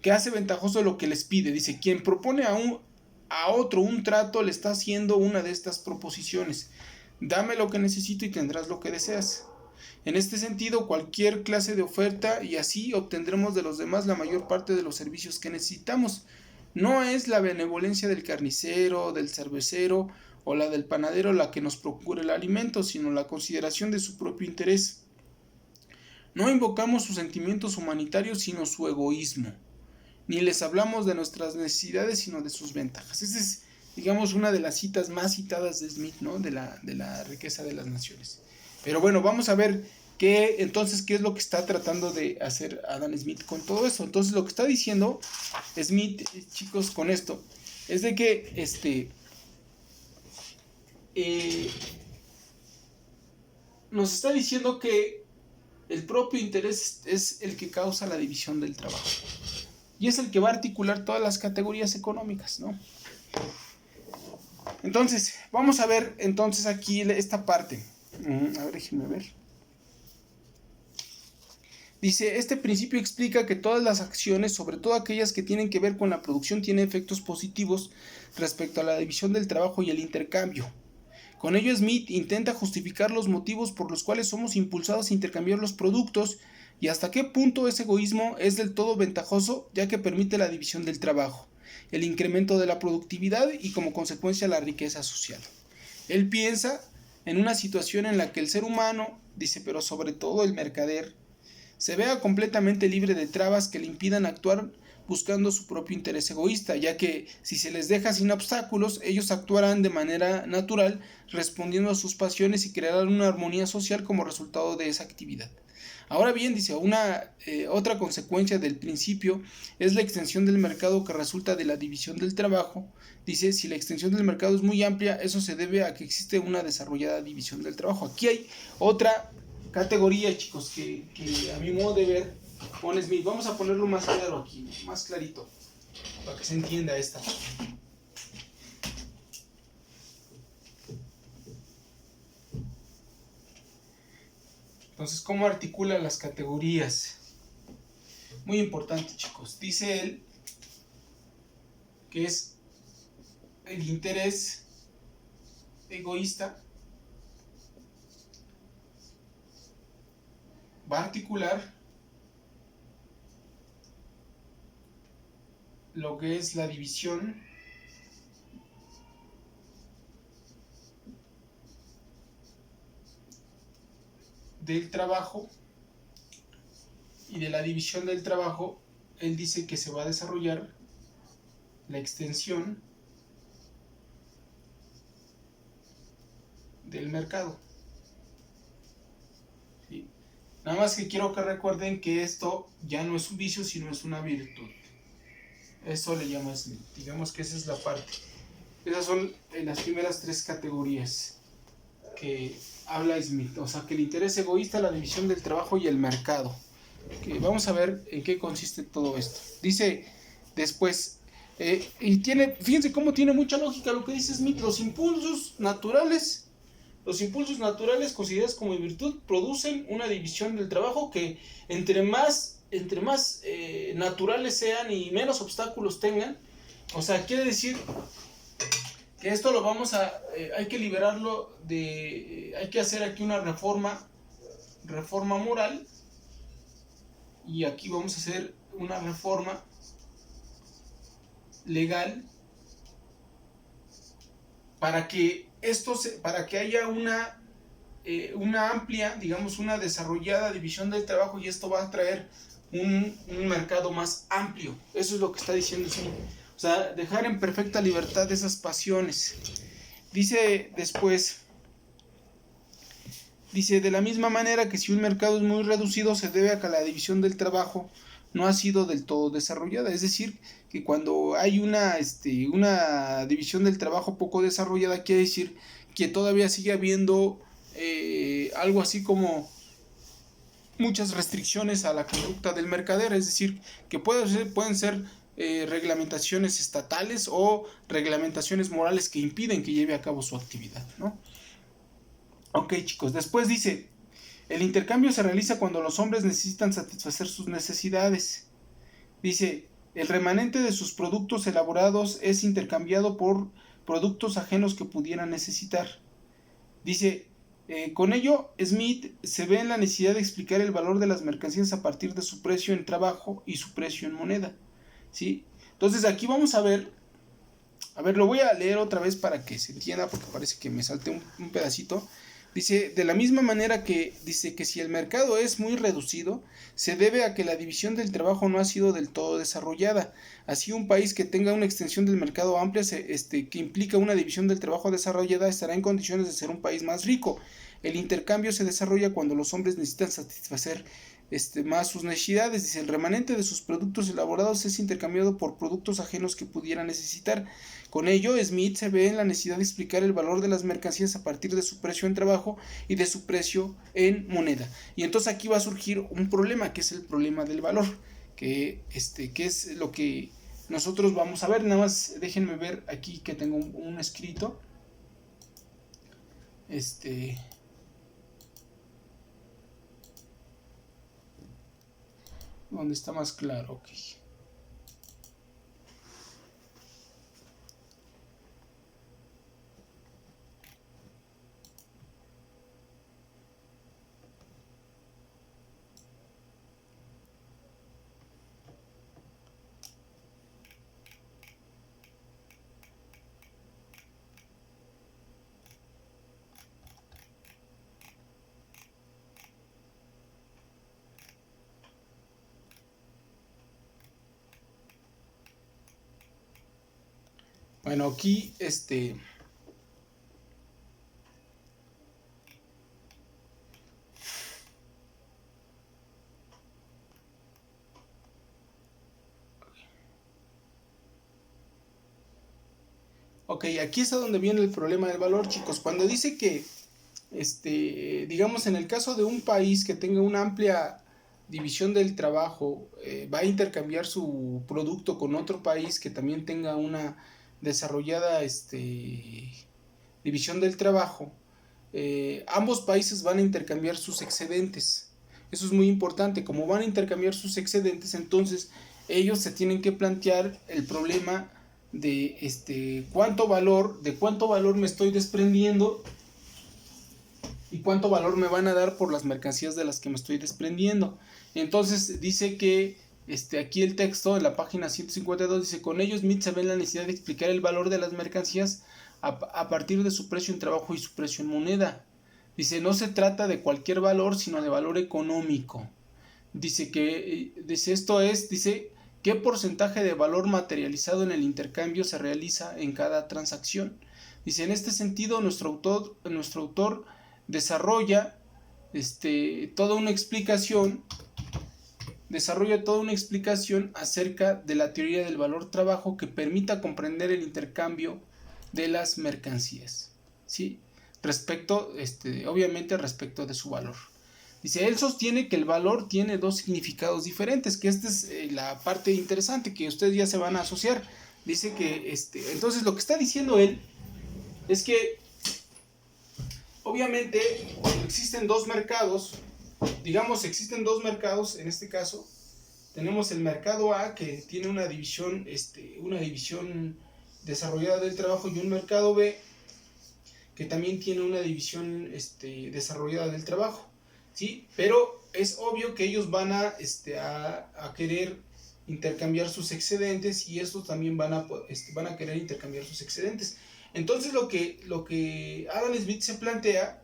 que hace ventajoso lo que les pide. Dice, quien propone a otro un trato le está haciendo una de estas proposiciones: dame lo que necesito y tendrás lo que deseas. En este sentido, cualquier clase de oferta, y así obtendremos de los demás la mayor parte de los servicios que necesitamos. No es la benevolencia del carnicero, del cervecero o la del panadero la que nos procura el alimento, sino la consideración de su propio interés. No invocamos sus sentimientos humanitarios, sino su egoísmo. Ni les hablamos de nuestras necesidades, sino de sus ventajas. Esa es, digamos, una de las citas más citadas de Smith, ¿no? De la riqueza de las naciones. Pero bueno, vamos a ver qué es lo que está tratando de hacer Adam Smith con todo eso. Entonces, lo que está diciendo Smith, chicos, con esto, es de que nos está diciendo que el propio interés es el que causa la división del trabajo. Y es el que va a articular todas las categorías económicas, ¿no? Entonces, vamos a ver entonces aquí esta parte. A ver, déjenme ver. Dice, este principio explica que todas las acciones, sobre todo aquellas que tienen que ver con la producción, tienen efectos positivos respecto a la división del trabajo y el intercambio. Con ello, Smith intenta justificar los motivos por los cuales somos impulsados a intercambiar los productos y hasta qué punto ese egoísmo es del todo ventajoso, ya que permite la división del trabajo, el incremento de la productividad y como consecuencia la riqueza social. Él piensa en una situación en la que el ser humano, dice, pero sobre todo el mercader, se vea completamente libre de trabas que le impidan actuar buscando su propio interés egoísta, ya que si se les deja sin obstáculos, ellos actuarán de manera natural, respondiendo a sus pasiones y crearán una armonía social como resultado de esa actividad. Ahora bien, dice, otra consecuencia del principio es la extensión del mercado que resulta de la división del trabajo. Dice, si la extensión del mercado es muy amplia, eso se debe a que existe una desarrollada división del trabajo. Aquí hay otra categoría, chicos, que a mi modo de ver con Smith. Vamos a ponerlo más claro aquí, más clarito, para que se entienda esta. Entonces, ¿cómo articula las categorías? Muy importante, chicos. Dice él que es el interés egoísta va a articular lo que es la división del trabajo, y de la división del trabajo él dice que se va a desarrollar la extensión del mercado. ¿Sí? Nada más que quiero que recuerden que esto ya no es un vicio, sino es una virtud. Eso le llama Smith. Digamos que esa es la parte. Esas son las primeras tres categorías que habla Smith. O sea, que el interés egoísta, la división del trabajo y el mercado. Que vamos a ver en qué consiste todo esto. Dice después, y fíjense cómo tiene mucha lógica lo que dice Smith, los impulsos naturales considerados como virtud producen una división del trabajo que entre más naturales sean y menos obstáculos tengan, o sea, quiere decir que esto lo vamos a, hay que liberarlo hay que hacer aquí una reforma moral, y aquí vamos a hacer una reforma legal para que haya una amplia, digamos, una desarrollada división del trabajo, y esto va a traer un mercado más amplio. Eso es lo que está diciendo Smith. O sea, dejar en perfecta libertad esas pasiones. Dice después, de la misma manera que si un mercado es muy reducido, se debe a que la división del trabajo no ha sido del todo desarrollada. Es decir, que cuando hay una división del trabajo poco desarrollada, quiere decir que todavía sigue habiendo algo así como muchas restricciones a la conducta del mercader. Es decir, que pueden ser reglamentaciones estatales o reglamentaciones morales que impiden que lleve a cabo su actividad, ¿no? Ok, chicos, después dice, el intercambio se realiza cuando los hombres necesitan satisfacer sus necesidades. Dice, el remanente de sus productos elaborados es intercambiado por productos ajenos que pudieran necesitar. Dice, con ello, Smith se ve en la necesidad de explicar el valor de las mercancías a partir de su precio en trabajo y su precio en moneda. ¿Sí? Entonces aquí vamos a ver, lo voy a leer otra vez para que se entienda, porque parece que me salté un pedacito. Dice, de la misma manera que dice que si el mercado es muy reducido, se debe a que la división del trabajo no ha sido del todo desarrollada. Así, un país que tenga una extensión del mercado amplia, que implica una división del trabajo desarrollada, estará en condiciones de ser un país más rico. El intercambio se desarrolla cuando los hombres necesitan satisfacer más sus necesidades. Dice, el remanente de sus productos elaborados es intercambiado por productos ajenos que pudieran necesitar. Con ello, Smith se ve en la necesidad de explicar el valor de las mercancías a partir de su precio en trabajo y de su precio en moneda. Y entonces aquí va a surgir un problema, que es el problema del valor, que es lo que nosotros vamos a ver. Nada más déjenme ver aquí que tengo un escrito. Donde está más claro, ok. Bueno, aquí ok, aquí es a donde viene el problema del valor, chicos. Cuando dice que, digamos, en el caso de un país que tenga una amplia división del trabajo, va a intercambiar su producto con otro país que también tenga una desarrollada división del trabajo, ambos países van a intercambiar sus excedentes. Eso es muy importante. Como van a intercambiar sus excedentes, entonces ellos se tienen que plantear el problema de cuánto valor me estoy desprendiendo y cuánto valor me van a dar por las mercancías de las que me estoy desprendiendo. Entonces dice que aquí el texto en la página 152 dice, con ello Smith se ve en la necesidad de explicar el valor de las mercancías a partir de su precio en trabajo y su precio en moneda. Dice, no se trata de cualquier valor, sino de valor económico. Dice qué porcentaje de valor materializado en el intercambio se realiza en cada transacción. Dice, en este sentido, nuestro autor desarrolla toda una explicación, desarrolla toda una explicación acerca de la teoría del valor trabajo que permita comprender el intercambio de las mercancías, ¿sí? Respecto, obviamente respecto de su valor. Dice, él sostiene que el valor tiene dos significados diferentes, que esta es la parte interesante que ustedes ya se van a asociar. Dice que, entonces lo que está diciendo él es que, obviamente, existen dos mercados, digamos, existen dos mercados, en este caso, tenemos el mercado A, que tiene una división desarrollada del trabajo, y un mercado B, que también tiene una división desarrollada del trabajo, ¿sí? Pero es obvio que ellos van a querer intercambiar sus excedentes, y estos también van a querer intercambiar sus excedentes. Entonces lo que Adam Smith se plantea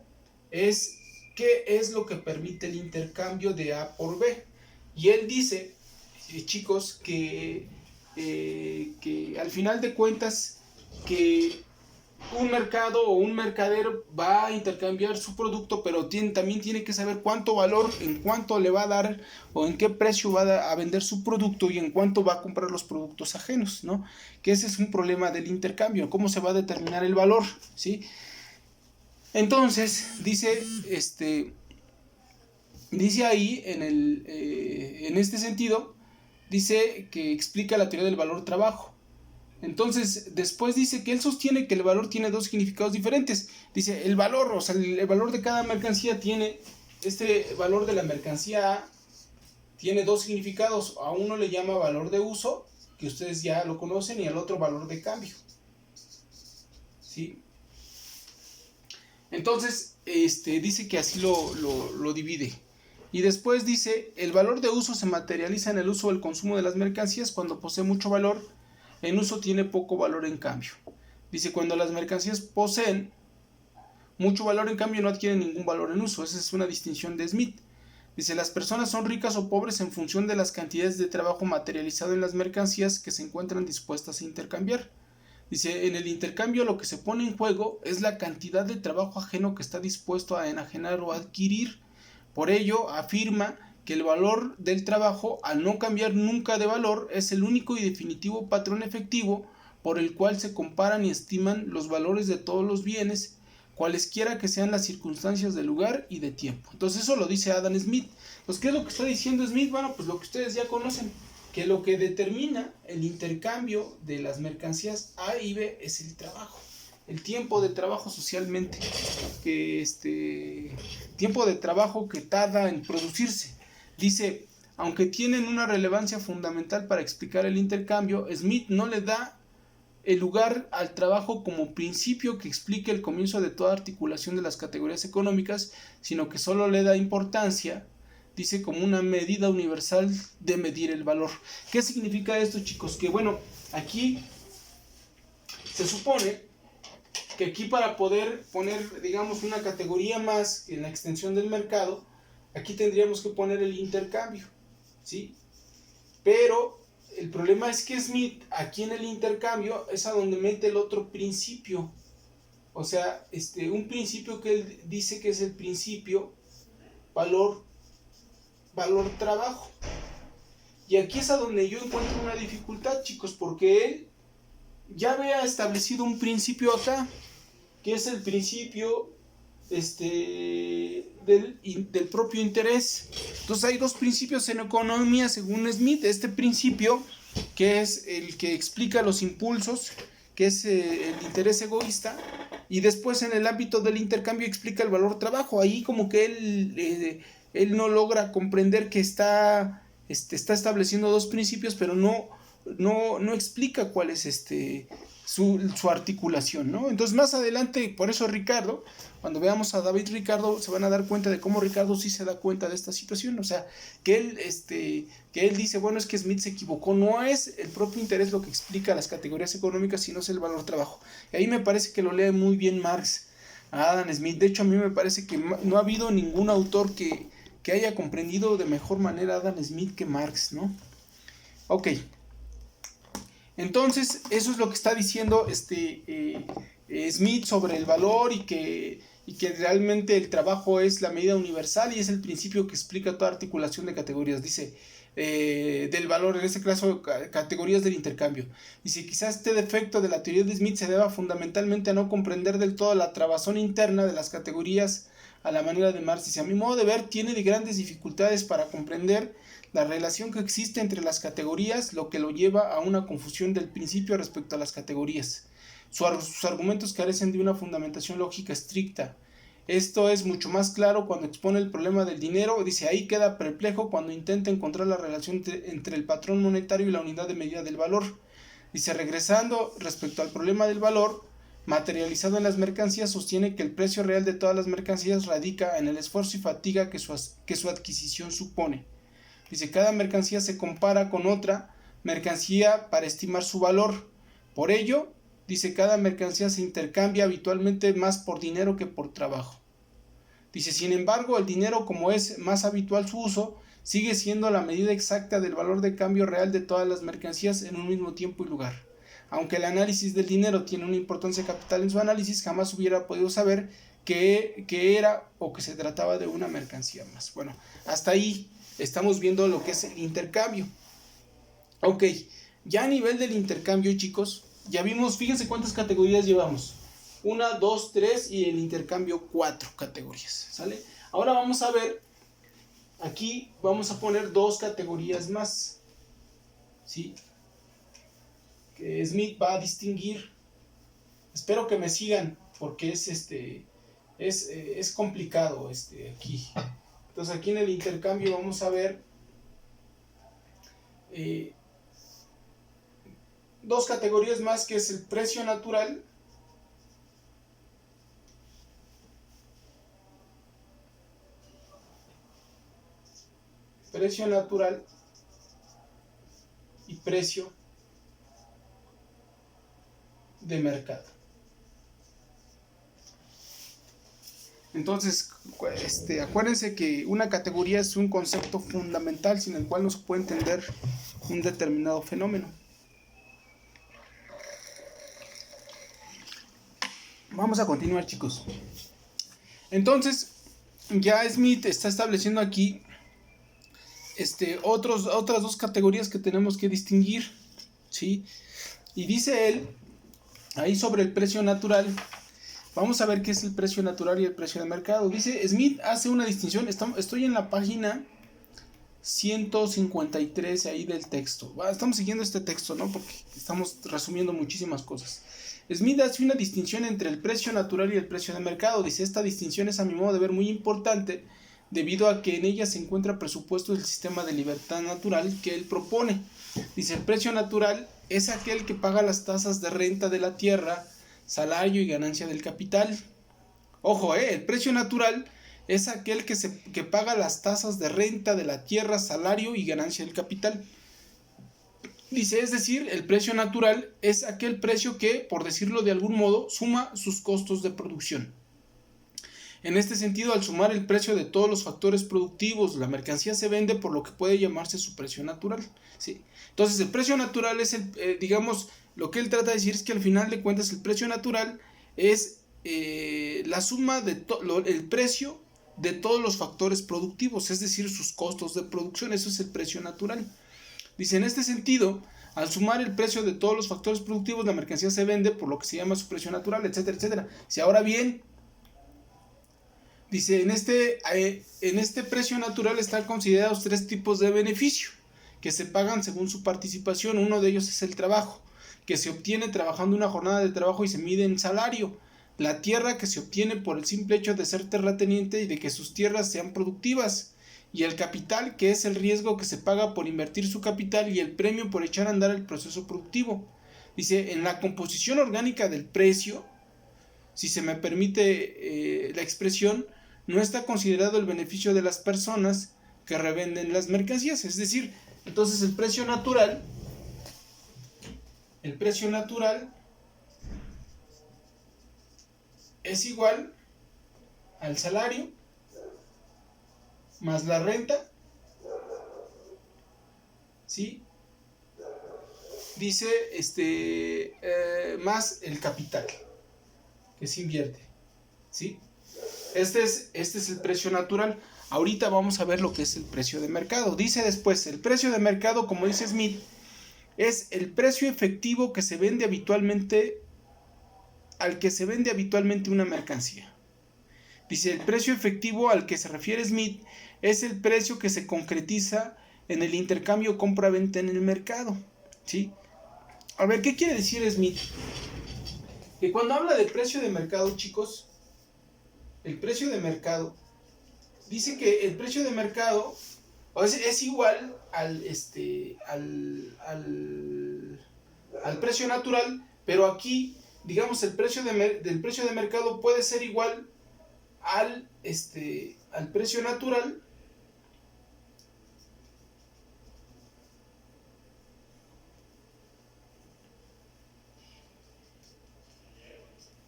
es qué es lo que permite el intercambio de A por B. Y él dice, chicos, que al final de cuentas, que un mercado o un mercader va a intercambiar su producto, pero también tiene que saber cuánto valor, en cuánto le va a dar o en qué precio va a vender su producto y en cuánto va a comprar los productos ajenos, ¿no? Que ese es un problema del intercambio, cómo se va a determinar el valor, ¿sí? Entonces, dice ahí, en este sentido, dice que explica la teoría del valor trabajo. Entonces, después dice que él sostiene que el valor tiene dos significados diferentes. Dice, el valor, o sea, el valor de cada mercancía tiene, valor de la mercancía A tiene dos significados. A uno le llama valor de uso, que ustedes ya lo conocen, y al otro valor de cambio, ¿sí? Entonces, dice que así lo divide. Y después dice, el valor de uso se materializa en el uso o el consumo de las mercancías. Cuando posee mucho valor en uso, tiene poco valor en cambio. Dice, cuando las mercancías poseen mucho valor en cambio, no adquieren ningún valor en uso. Esa es una distinción de Smith. Dice, las personas son ricas o pobres en función de las cantidades de trabajo materializado en las mercancías que se encuentran dispuestas a intercambiar. Dice, en el intercambio lo que se pone en juego es la cantidad de trabajo ajeno que está dispuesto a enajenar o adquirir. Por ello, afirma que el valor del trabajo, al no cambiar nunca de valor, es el único y definitivo patrón efectivo por el cual se comparan y estiman los valores de todos los bienes, cualesquiera que sean las circunstancias de lugar y de tiempo. Entonces eso lo dice Adam Smith. Pues, ¿qué es lo que está diciendo Smith? Bueno, pues lo que ustedes ya conocen, que lo que determina el intercambio de las mercancías A y B es el trabajo, el tiempo de trabajo socialmente, tiempo de trabajo que tarda en producirse. Dice, aunque tienen una relevancia fundamental para explicar el intercambio, Smith no le da el lugar al trabajo como principio que explique el comienzo de toda articulación de las categorías económicas, sino que solo le da importancia, dice, como una medida universal de medir el valor. ¿Qué significa esto, chicos? Que bueno, aquí se supone que aquí, para poder poner, digamos, una categoría más en la extensión del mercado, aquí tendríamos que poner el intercambio, ¿sí? Pero el problema es que Smith, aquí en el intercambio, es a donde mete el otro principio. O sea, un principio que él dice que es el principio valor-trabajo. Y aquí es a donde yo encuentro una dificultad, chicos, porque él ya había establecido un principio acá, que es el principio del propio interés. Entonces hay dos principios en economía según Smith. Este principio, que es el que explica los impulsos, que es el interés egoísta, y después en el ámbito del intercambio explica el valor trabajo. Ahí como que él no logra comprender que está estableciendo dos principios, pero no explica cuál es su articulación, ¿no? Entonces más adelante, por eso Ricardo, cuando veamos a David Ricardo, se van a dar cuenta de cómo Ricardo sí se da cuenta de esta situación. O sea, que él dice, bueno, es que Smith se equivocó, no es el propio interés lo que explica las categorías económicas, sino es el valor trabajo. Y ahí me parece que lo lee muy bien Marx a Adam Smith. De hecho, a mí me parece que no ha habido ningún autor que haya comprendido de mejor manera a Adam Smith que Marx, ¿no? Ok. Entonces, eso es lo que está diciendo Smith sobre el valor, y que y que realmente el trabajo es la medida universal y es el principio que explica toda articulación de categorías. Dice, del valor, en este caso categorías del intercambio. Dice, quizás este defecto de la teoría de Smith se deba fundamentalmente a no comprender del todo la trabazón interna de las categorías a la manera de Marx. Dice, a mi modo de ver, tiene de grandes dificultades para comprender la relación que existe entre las categorías, lo que lo lleva a una confusión del principio respecto a las categorías. Sus argumentos carecen de una fundamentación lógica estricta. Esto es mucho más claro cuando expone el problema del dinero. Dice, ahí queda perplejo cuando intenta encontrar la relación entre el patrón monetario y la unidad de medida del valor. Dice, regresando respecto al problema del valor materializado en las mercancías, sostiene que el precio real de todas las mercancías radica en el esfuerzo y fatiga que su adquisición supone. Dice, cada mercancía se compara con otra mercancía para estimar su valor. Por ello, dice, cada mercancía se intercambia habitualmente más por dinero que por trabajo. Dice, sin embargo, el dinero, como es más habitual su uso, sigue siendo la medida exacta del valor de cambio real de todas las mercancías en un mismo tiempo y lugar. Aunque el análisis del dinero tiene una importancia capital en su análisis, jamás hubiera podido saber que era o que se trataba de una mercancía más. Bueno, hasta ahí estamos viendo lo que es el intercambio. Ok, ya a nivel del intercambio, chicos, ya vimos, fíjense cuántas categorías llevamos. 1, 2, 3 y el intercambio 4 categorías, ¿sale? Ahora vamos a ver, aquí vamos a poner 2 categorías más, ¿sí? Que Smith va a distinguir. Espero que me sigan, porque es complicado aquí. Entonces aquí en el intercambio vamos a ver 2 categorías más, que es el precio natural y precio de mercado. Entonces, acuérdense que una categoría es un concepto fundamental sin el cual no se puede entender un determinado fenómeno. Vamos a continuar, chicos. Entonces, ya Smith está estableciendo aquí otras 2 categorías que tenemos que distinguir, ¿sí? Y dice él, ahí sobre el precio natural, vamos a ver qué es el precio natural y el precio de mercado. Dice, Smith hace una distinción, estoy en la página 153 ahí del texto. Estamos siguiendo este texto, ¿no? Porque estamos resumiendo muchísimas cosas. Smith hace una distinción entre el precio natural y el precio de mercado. Dice, esta distinción es a mi modo de ver muy importante debido a que en ella se encuentra presupuesto del sistema de libertad natural que él propone. Dice, el precio natural es aquel que paga las tasas de renta de la tierra, salario y ganancia del capital. Ojo, el precio natural es aquel que paga las tasas de renta de la tierra, salario y ganancia del capital. Dice, es decir, el precio natural es aquel precio que, por decirlo de algún modo, suma sus costos de producción. En este sentido, al sumar el precio de todos los factores productivos, la mercancía se vende por lo que puede llamarse su precio natural, ¿sí? Entonces, el precio natural es digamos, lo que él trata de decir es que al final de cuentas el precio natural es la suma el precio de todos los factores productivos, es decir, sus costos de producción. Eso es el precio natural. Dice, en este sentido, al sumar el precio de todos los factores productivos, la mercancía se vende por lo que se llama su precio natural, etcétera, etcétera. Si ahora bien, dice, en este precio natural están considerados 3 tipos de beneficio que se pagan según su participación. Uno de ellos es el trabajo, que se obtiene trabajando una jornada de trabajo y se mide en salario. La tierra, que se obtiene por el simple hecho de ser terrateniente y de que sus tierras sean productivas. Y el capital, que es el riesgo que se paga por invertir su capital y el premio por echar a andar el proceso productivo. Dice, en la composición orgánica del precio, si se me permite la expresión, no está considerado el beneficio de las personas que revenden las mercancías. Es decir, entonces el precio natural es igual al salario más la renta, ¿sí? Dice, más el capital que se invierte, ¿sí? Este es el precio natural. Ahorita vamos a ver lo que es el precio de mercado. Dice después, el precio de mercado, como dice Smith, es el precio efectivo que se vende habitualmente, al que se vende habitualmente una mercancía. Dice, el precio efectivo al que se refiere Smith es el precio que se concretiza en el intercambio compra-venta en el mercado. ¿Sí? A ver, ¿qué quiere decir Smith? Que cuando habla de precio de mercado, chicos, el precio de mercado, dice que el precio de mercado es igual al precio natural, pero aquí, digamos, el precio del precio de mercado puede ser igual al precio natural,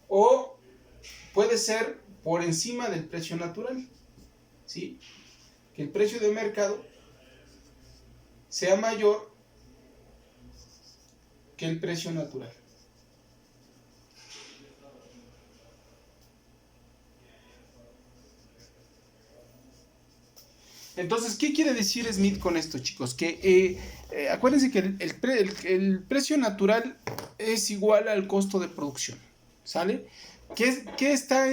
o puede ser por encima del precio natural, ¿sí? Que el precio de mercado sea mayor que el precio natural. Entonces, ¿qué quiere decir Smith con esto, chicos? Que acuérdense que el precio natural es igual al costo de producción, ¿sale? ¿Qué está,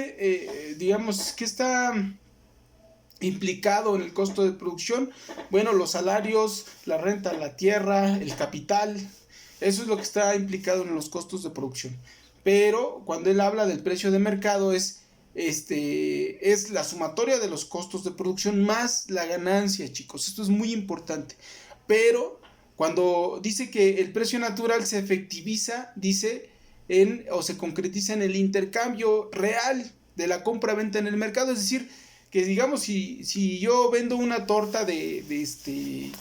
digamos, qué está implicado en el costo de producción? Bueno, los salarios, la renta, la tierra, el capital, eso es lo que está implicado en los costos de producción. Pero cuando él habla del precio de mercado es la sumatoria de los costos de producción más la ganancia, chicos. Esto es muy importante. Pero cuando dice que el precio natural se efectiviza, dice o se concretiza en el intercambio real de la compra-venta en el mercado. Es decir, que digamos, si yo vendo una torta de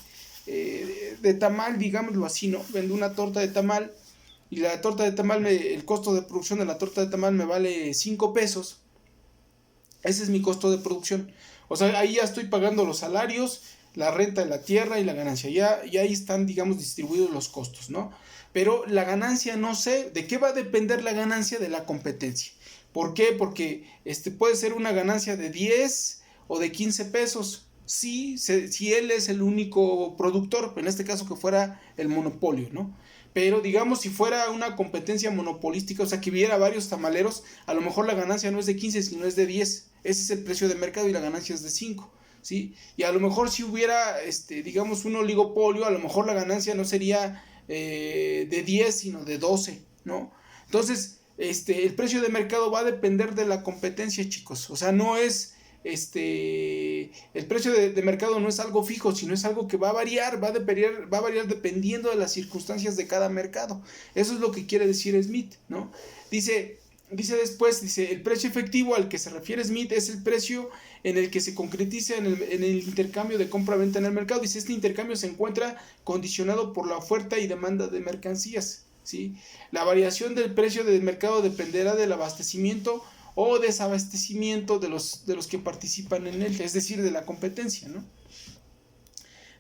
tamal, digámoslo así, ¿no? Vendo una torta de tamal y la torta de tamal, el costo de producción de la torta de tamal me vale 5 pesos. Ese es mi costo de producción. O sea, ahí ya estoy pagando los salarios, la renta de la tierra y la ganancia. Ya ahí están, digamos, distribuidos los costos, ¿no? Pero la ganancia, no sé, ¿de qué va a depender la ganancia? De la competencia. ¿Por qué? Porque puede ser una ganancia de 10 o de 15 pesos. Si él es el único productor, en este caso que fuera el monopolio, ¿no? Pero digamos, si fuera una competencia monopolística, o sea, que hubiera varios tamaleros, a lo mejor la ganancia no es de 15, sino es de 10. Ese es el precio de mercado y la ganancia es de 5, ¿sí? Y a lo mejor si hubiera, digamos, un oligopolio, a lo mejor la ganancia no sería de 10, sino de 12, ¿no? Entonces, el precio de mercado va a depender de la competencia, chicos. O sea, no es... el precio de mercado no es algo fijo, sino es algo que va a variar dependiendo de las circunstancias de cada mercado. Eso es lo que quiere decir Smith, ¿no? Dice después, el precio efectivo al que se refiere Smith es el precio en el que se concretiza en el intercambio de compra-venta en el mercado. Dice, este intercambio se encuentra condicionado por la oferta y demanda de mercancías, ¿sí? La variación del precio del mercado dependerá del abastecimiento o desabastecimiento de los que participan en él, es decir, de la competencia, ¿no?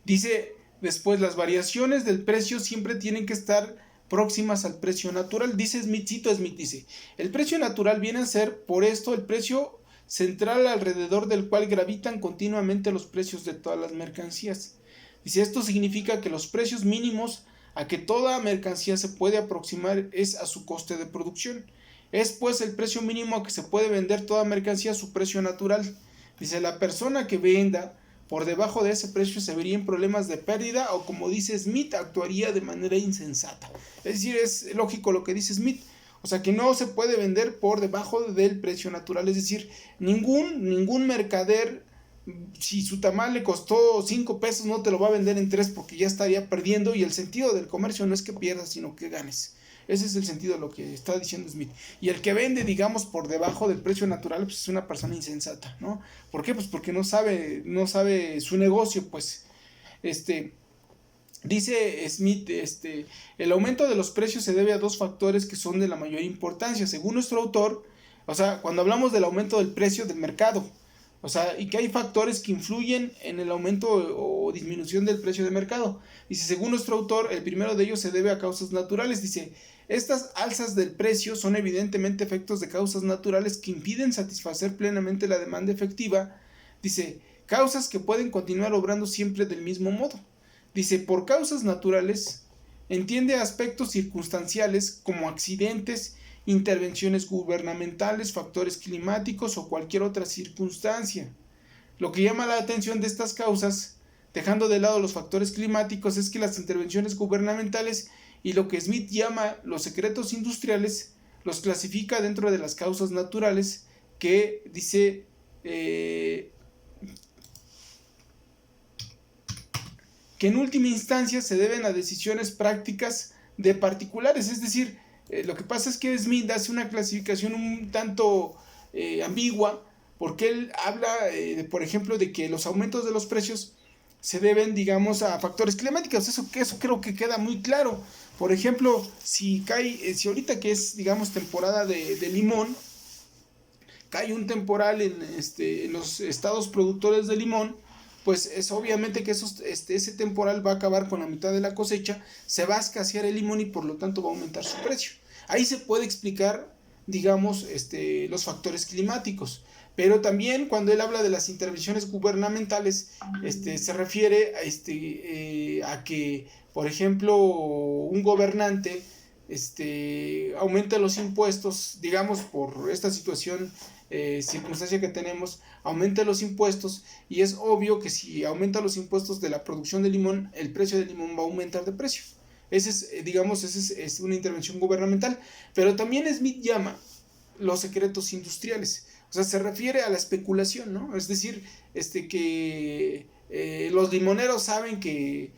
Dice después, las variaciones del precio siempre tienen que estar próximas al precio natural. Dice Smith, dice, el precio natural viene a ser, por esto, el precio central alrededor del cual gravitan continuamente los precios de todas las mercancías. Dice, esto significa que los precios mínimos a que toda mercancía se puede aproximar es a su coste de producción. Es pues el precio mínimo a que se puede vender toda mercancía a su precio natural. Dice, la persona que venda por debajo de ese precio se vería en problemas de pérdida o, como dice Smith, actuaría de manera insensata. Es decir, es lógico lo que dice Smith. O sea, que no se puede vender por debajo del precio natural. Es decir, ningún mercader, si su tamal le costó 5 pesos, no te lo va a vender en 3 porque ya estaría perdiendo. Y el sentido del comercio no es que pierdas, sino que ganes. Ese es el sentido de lo que está diciendo Smith. Y el que vende, digamos, por debajo del precio natural, pues es una persona insensata, ¿no? ¿Por qué? Pues porque no sabe su negocio, pues. Dice Smith, el aumento de los precios se debe a 2 factores que son de la mayor importancia. Según nuestro autor, o sea, cuando hablamos del aumento del precio del mercado, O sea, y que hay factores que influyen en el aumento o disminución del precio de mercado. Dice, según nuestro autor, el primero de ellos se debe a causas naturales. Dice, estas alzas del precio son evidentemente efectos de causas naturales que impiden satisfacer plenamente la demanda efectiva. Dice, causas que pueden continuar obrando siempre del mismo modo. Dice, por causas naturales, entiende aspectos circunstanciales como accidentes, intervenciones gubernamentales, factores climáticos o cualquier otra circunstancia. Lo que llama la atención de estas causas, dejando de lado los factores climáticos, es que las intervenciones gubernamentales y lo que Smith llama los secretos industriales los clasifica dentro de las causas naturales que dice que en última instancia se deben a decisiones prácticas de particulares. Es decir, lo que pasa es que Smith hace una clasificación un tanto ambigua, porque él habla, por ejemplo, de que los aumentos de los precios se deben, digamos, a factores climáticos. Eso creo que queda muy claro. Por ejemplo, si ahorita que es, digamos, temporada de limón, cae un temporal en los estados productores de limón, pues es obviamente que ese temporal va a acabar con la mitad de la cosecha, se va a escasear el limón y por lo tanto va a aumentar su precio. Ahí se puede explicar, digamos, los factores climáticos. Pero también cuando él habla de las intervenciones gubernamentales, se refiere a que, por ejemplo, un gobernante aumenta los impuestos, digamos, por esta situación, circunstancia que tenemos, aumenta los impuestos, y es obvio que si aumenta los impuestos de la producción de limón, el precio del limón va a aumentar de precio. Ese es una intervención gubernamental. Pero también Smith llama los secretos industriales. O sea, se refiere a la especulación, ¿no? Es decir, que los limoneros saben que,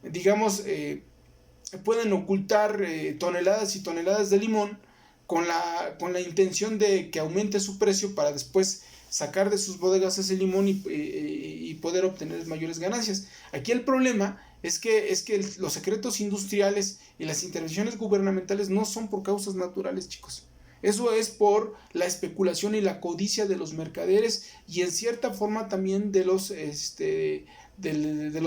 digamos, pueden ocultar toneladas y toneladas de limón con la intención de que aumente su precio para después sacar de sus bodegas ese limón y poder obtener mayores ganancias. Aquí el problema es que los secretos industriales y las intervenciones gubernamentales no son por causas naturales, chicos. Eso es por la especulación y la codicia de los mercaderes y en cierta forma también de los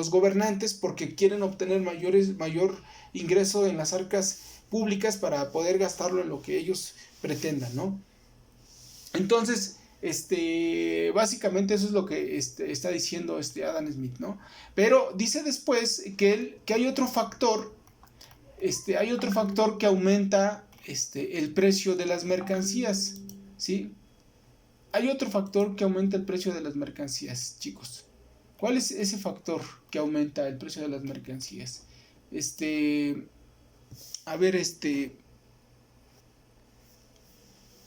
gobernantes, porque quieren obtener mayor ingreso en las arcas públicas para poder gastarlo en lo que ellos pretendan, ¿no? Entonces, básicamente eso es lo que está diciendo Adam Smith, ¿no? Pero dice después que hay otro factor, que aumenta el precio de las mercancías, ¿sí? Hay otro factor que aumenta el precio de las mercancías, chicos. ¿Cuál es ese factor que aumenta el precio de las mercancías?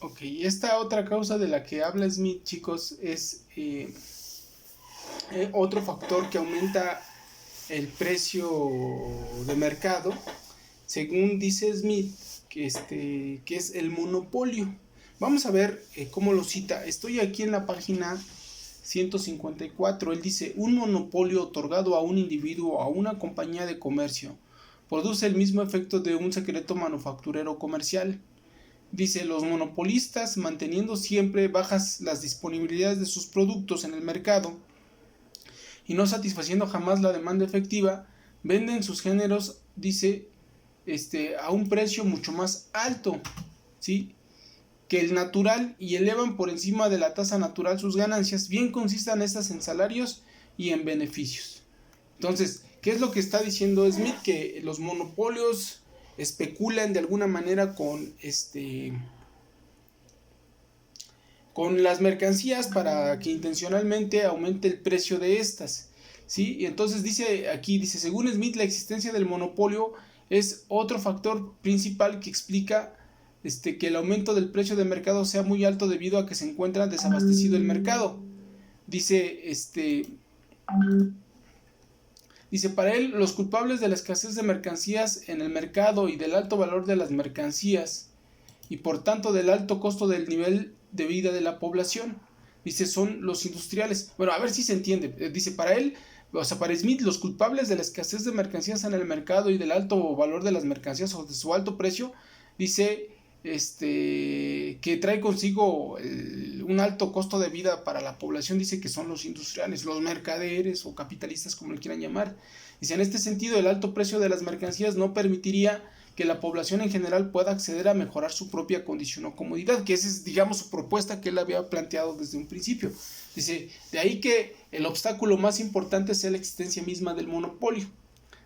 Ok, esta otra causa de la que habla Smith, chicos, es otro factor que aumenta el precio de mercado, según dice Smith, que es el monopolio. Vamos a ver cómo lo cita. Estoy aquí en la página 154. Él dice: un monopolio otorgado a un individuo o a una compañía de comercio produce el mismo efecto de un secreto manufacturero comercial. Dice: los monopolistas, manteniendo siempre bajas las disponibilidades de sus productos en el mercado y no satisfaciendo jamás la demanda efectiva, venden sus géneros, dice, a un precio mucho más alto, ¿sí?, que el natural, y elevan por encima de la tasa natural sus ganancias, bien consistan estas en salarios y en beneficios. Entonces, ¿qué es lo que está diciendo Smith? Que los monopolios especulan de alguna manera con las mercancías para que intencionalmente aumente el precio de estas, ¿sí? Y entonces dice, según Smith, la existencia del monopolio es otro factor principal que explica que el aumento del precio de mercado sea muy alto debido a que se encuentra desabastecido el mercado. Dice, para él, los culpables de la escasez de mercancías en el mercado y del alto valor de las mercancías y por tanto del alto costo del nivel de vida de la población, dice, son los industriales. Bueno, a ver si se entiende. Dice, para él, o sea, para Smith, los culpables de la escasez de mercancías en el mercado y del alto valor de las mercancías o de su alto precio, dice, que trae consigo un alto costo de vida para la población, dice que son los industriales, los mercaderes o capitalistas, como le quieran llamar. Dice, en este sentido, el alto precio de las mercancías no permitiría que la población en general pueda acceder a mejorar su propia condición o comodidad, que esa es, digamos, su propuesta que él había planteado desde un principio. Dice, de ahí que el obstáculo más importante sea la existencia misma del monopolio.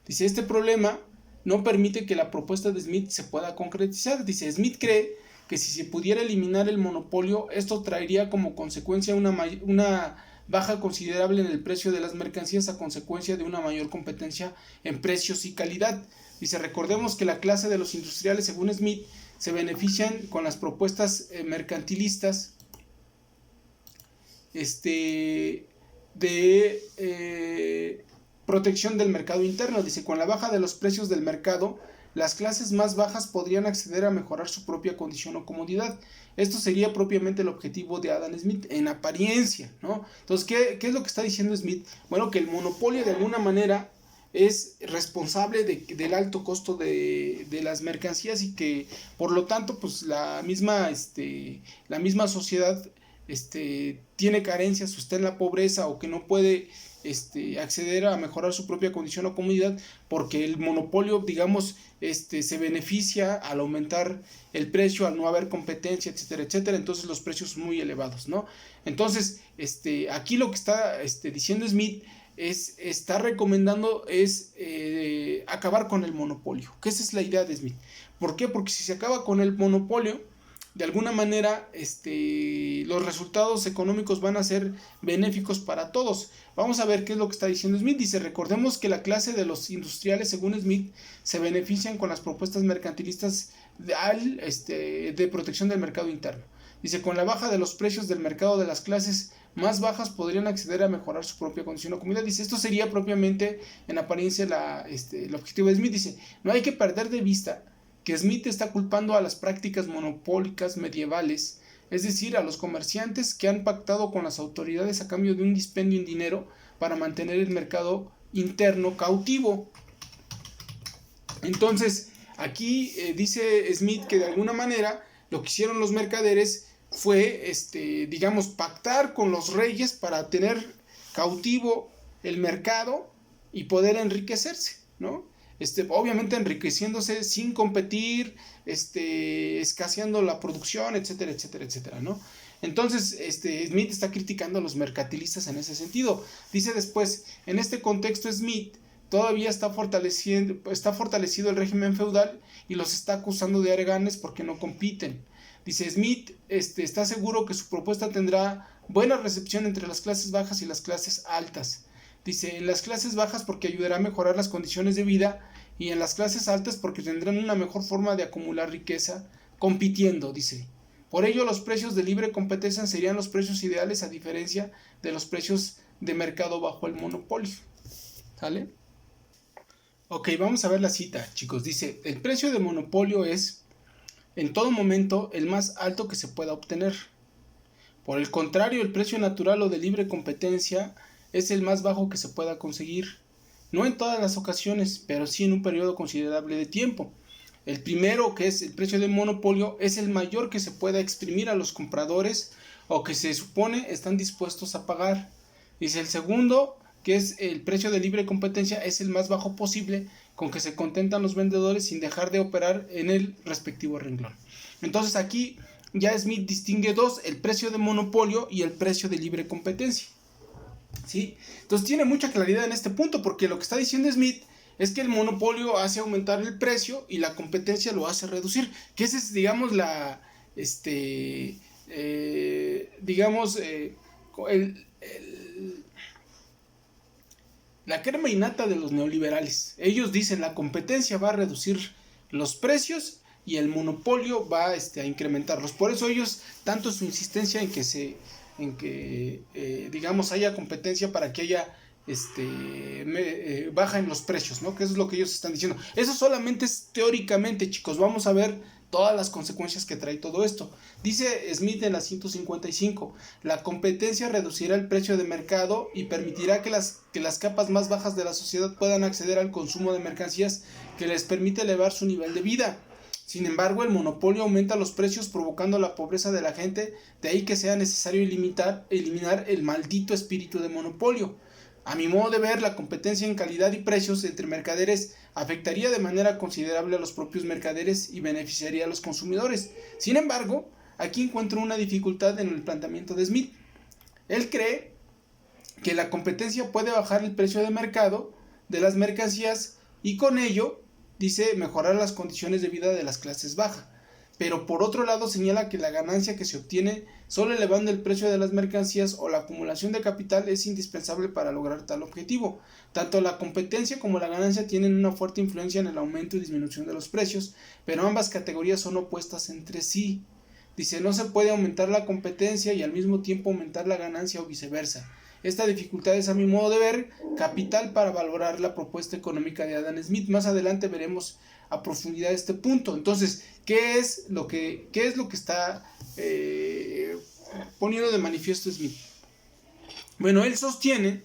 Dice, este problema no permite que la propuesta de Smith se pueda concretizar. Dice, Smith cree que si se pudiera eliminar el monopolio, esto traería como consecuencia una baja considerable en el precio de las mercancías a consecuencia de una mayor competencia en precios y calidad. Dice, recordemos que la clase de los industriales, según Smith, se benefician con las propuestas mercantilistas de protección del mercado interno. Dice, con la baja de los precios del mercado, las clases más bajas podrían acceder a mejorar su propia condición o comodidad. Esto sería propiamente el objetivo de Adam Smith, en apariencia, ¿no? Entonces, ¿qué es lo que está diciendo Smith? Bueno, que el monopolio de alguna manera es responsable del alto costo de las mercancías y que por lo tanto pues la misma sociedad tiene carencias o está en la pobreza o que no puede acceder a mejorar su propia condición o comodidad porque el monopolio, digamos, se beneficia al aumentar el precio, al no haber competencia, etcétera, etcétera. Entonces los precios son muy elevados, ¿no? Entonces, aquí lo que está diciendo Smith está recomendando acabar con el monopolio, que esa es la idea de Smith. ¿Por qué? Porque si se acaba con el monopolio, de alguna manera los resultados económicos van a ser benéficos para todos. Vamos a ver qué es lo que está diciendo Smith. Dice, recordemos que la clase de los industriales, según Smith, se benefician con las propuestas mercantilistas de protección del mercado interno. Dice, con la baja de los precios del mercado de las clases más bajas podrían acceder a mejorar su propia condición o comodidad. Dice, esto sería propiamente en apariencia el objetivo de Smith. Dice, no hay que perder de vista que Smith está culpando a las prácticas monopólicas medievales, es decir, a los comerciantes que han pactado con las autoridades a cambio de un dispendio en dinero para mantener el mercado interno cautivo. Entonces, aquí dice Smith que de alguna manera lo que hicieron los mercaderes fue, digamos, pactar con los reyes para tener cautivo el mercado y poder enriquecerse, ¿no? Obviamente enriqueciéndose sin competir, escaseando la producción, etcétera, etcétera, etcétera, ¿no? Entonces, Smith está criticando a los mercantilistas en ese sentido. Dice después, en este contexto Smith todavía está fortalecido el régimen feudal y los está acusando de haraganes porque no compiten. Dice Smith, está seguro que su propuesta tendrá buena recepción entre las clases bajas y las clases altas. Dice, en las clases bajas porque ayudará a mejorar las condiciones de vida y en las clases altas porque tendrán una mejor forma de acumular riqueza compitiendo, dice. Por ello los precios de libre competencia serían los precios ideales a diferencia de los precios de mercado bajo el monopolio. ¿Sale? Ok, vamos a ver la cita, chicos. Dice, el precio de monopolio es en todo momento el más alto que se pueda obtener. Por el contrario, el precio natural o de libre competencia es el más bajo que se pueda conseguir. No en todas las ocasiones, pero sí en un periodo considerable de tiempo. El primero, que es el precio de monopolio, es el mayor que se pueda exprimir a los compradores o que se supone están dispuestos a pagar. Dice el segundo, que es el precio de libre competencia, es el más bajo posible con que se contentan los vendedores sin dejar de operar en el respectivo renglón. Entonces aquí ya Smith distingue dos, el precio de monopolio y el precio de libre competencia. ¿Sí? Entonces tiene mucha claridad en este punto porque lo que está diciendo Smith es que el monopolio hace aumentar el precio y la competencia lo hace reducir, que esa es, digamos, la crema innata de los neoliberales. Ellos dicen la competencia va a reducir los precios y el monopolio va a incrementarlos. Por eso ellos tanto su insistencia en que digamos haya competencia para que haya baja en los precios, ¿no? Que eso es lo que ellos están diciendo. Eso solamente es teóricamente, chicos. Vamos a ver todas las consecuencias que trae todo esto. Dice Smith en la 155, la competencia reducirá el precio de mercado y permitirá que las capas más bajas de la sociedad puedan acceder al consumo de mercancías que les permite elevar su nivel de vida. Sin embargo, el monopolio aumenta los precios provocando la pobreza de la gente, de ahí que sea necesario eliminar el maldito espíritu de monopolio. A mi modo de ver, la competencia en calidad y precios entre mercaderes afectaría de manera considerable a los propios mercaderes y beneficiaría a los consumidores. Sin embargo, aquí encuentro una dificultad en el planteamiento de Smith. Él cree que la competencia puede bajar el precio de mercado de las mercancías y con ello, dice, mejorar las condiciones de vida de las clases bajas. Pero por otro lado señala que la ganancia que se obtiene solo elevando el precio de las mercancías o la acumulación de capital es indispensable para lograr tal objetivo. Tanto la competencia como la ganancia tienen una fuerte influencia en el aumento y disminución de los precios, pero ambas categorías son opuestas entre sí. Dice, no se puede aumentar la competencia y al mismo tiempo aumentar la ganancia o viceversa. Esta dificultad es, a mi modo de ver, capital para valorar la propuesta económica de Adam Smith. Más adelante veremos a profundidad este punto. Entonces, ¿qué es lo que está poniendo de manifiesto Smith? Bueno, él sostiene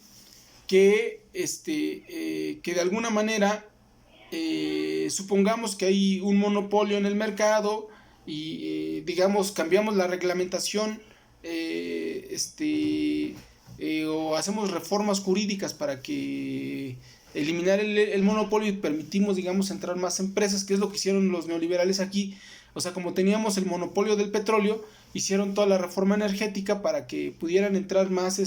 que, que de alguna manera, supongamos que hay un monopolio en el mercado y digamos cambiamos la reglamentación, o hacemos reformas jurídicas para que eliminar el monopolio y permitimos, digamos, entrar más empresas, que es lo que hicieron los neoliberales aquí. O sea, como teníamos el monopolio del petróleo, hicieron toda la reforma energética para que pudieran entrar más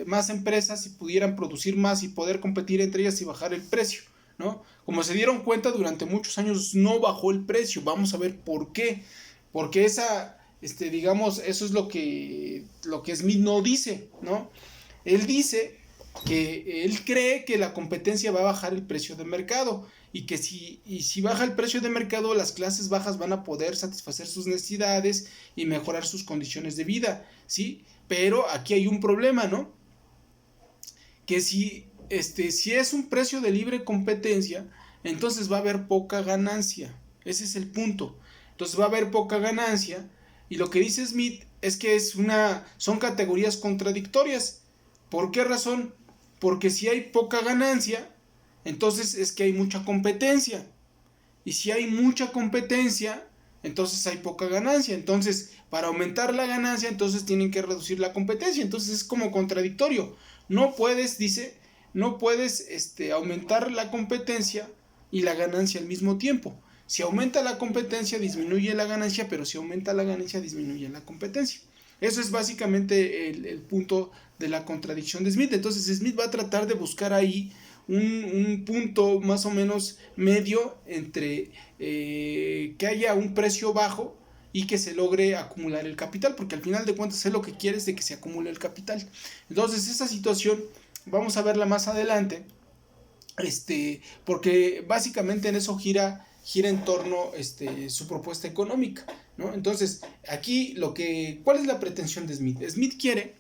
más empresas y pudieran producir más y poder competir entre ellas y bajar el precio, ¿no? Como se dieron cuenta, durante muchos años no bajó el precio. Vamos a ver por qué. Porque digamos, eso es lo que Smith no dice, ¿no? Él dice que él cree que la competencia va a bajar el precio de mercado y que si baja el precio de mercado, las clases bajas van a poder satisfacer sus necesidades y mejorar sus condiciones de vida, ¿sí? Pero aquí hay un problema, ¿no? Que si es un precio de libre competencia, entonces va a haber poca ganancia. Ese es el punto. Entonces va a haber poca ganancia. Y lo que dice Smith es que son categorías contradictorias. ¿Por qué razón? Porque si hay poca ganancia, entonces es que hay mucha competencia. Y si hay mucha competencia, entonces hay poca ganancia. Entonces, para aumentar la ganancia, entonces tienen que reducir la competencia. Entonces es como contradictorio. No puedes aumentar la competencia y la ganancia al mismo tiempo. Si aumenta la competencia, disminuye la ganancia, pero si aumenta la ganancia, disminuye la competencia. Eso es básicamente el punto de la contradicción de Smith. Entonces Smith va a tratar de buscar ahí un punto más o menos medio entre que haya un precio bajo y que se logre acumular el capital, porque al final de cuentas él lo que quiere es de que se acumule el capital. Entonces esa situación vamos a verla más adelante, porque básicamente en eso gira en torno su propuesta económica, ¿no? Entonces, aquí ¿cuál es la pretensión de Smith? Smith quiere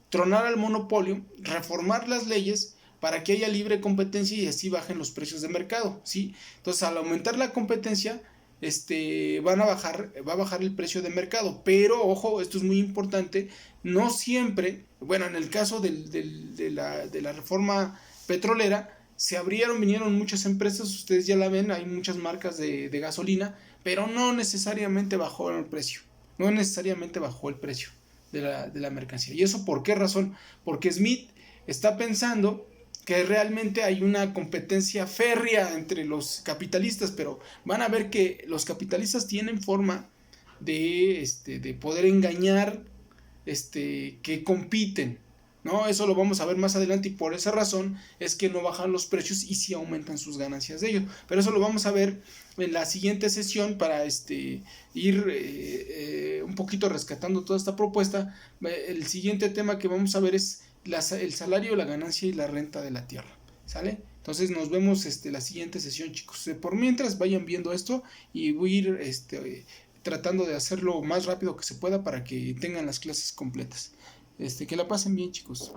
tronar al monopolio, reformar las leyes para que haya libre competencia y así bajen los precios de mercado, ¿sí? Entonces, al aumentar la competencia, va a bajar el precio de mercado, pero ojo, esto es muy importante, no siempre, bueno, en el caso de la reforma petrolera, vinieron muchas empresas, ustedes ya la ven, hay muchas marcas de gasolina, pero no necesariamente bajó el precio, de la mercancía. ¿Y eso por qué razón? Porque Smith está pensando que realmente hay una competencia férrea entre los capitalistas, pero van a ver que los capitalistas tienen forma de poder engañar, que compiten, ¿no? Eso lo vamos a ver más adelante y por esa razón es que no bajan los precios y sí aumentan sus ganancias de ello. Pero eso lo vamos a ver en la siguiente sesión para ir un poquito rescatando toda esta propuesta. El siguiente tema que vamos a ver es el salario, la ganancia y la renta de la tierra, ¿sale? Entonces nos vemos la siguiente sesión, chicos. Por mientras vayan viendo esto y voy a ir tratando de hacerlo más rápido que se pueda para que tengan las clases completas. Que la pasen bien, chicos.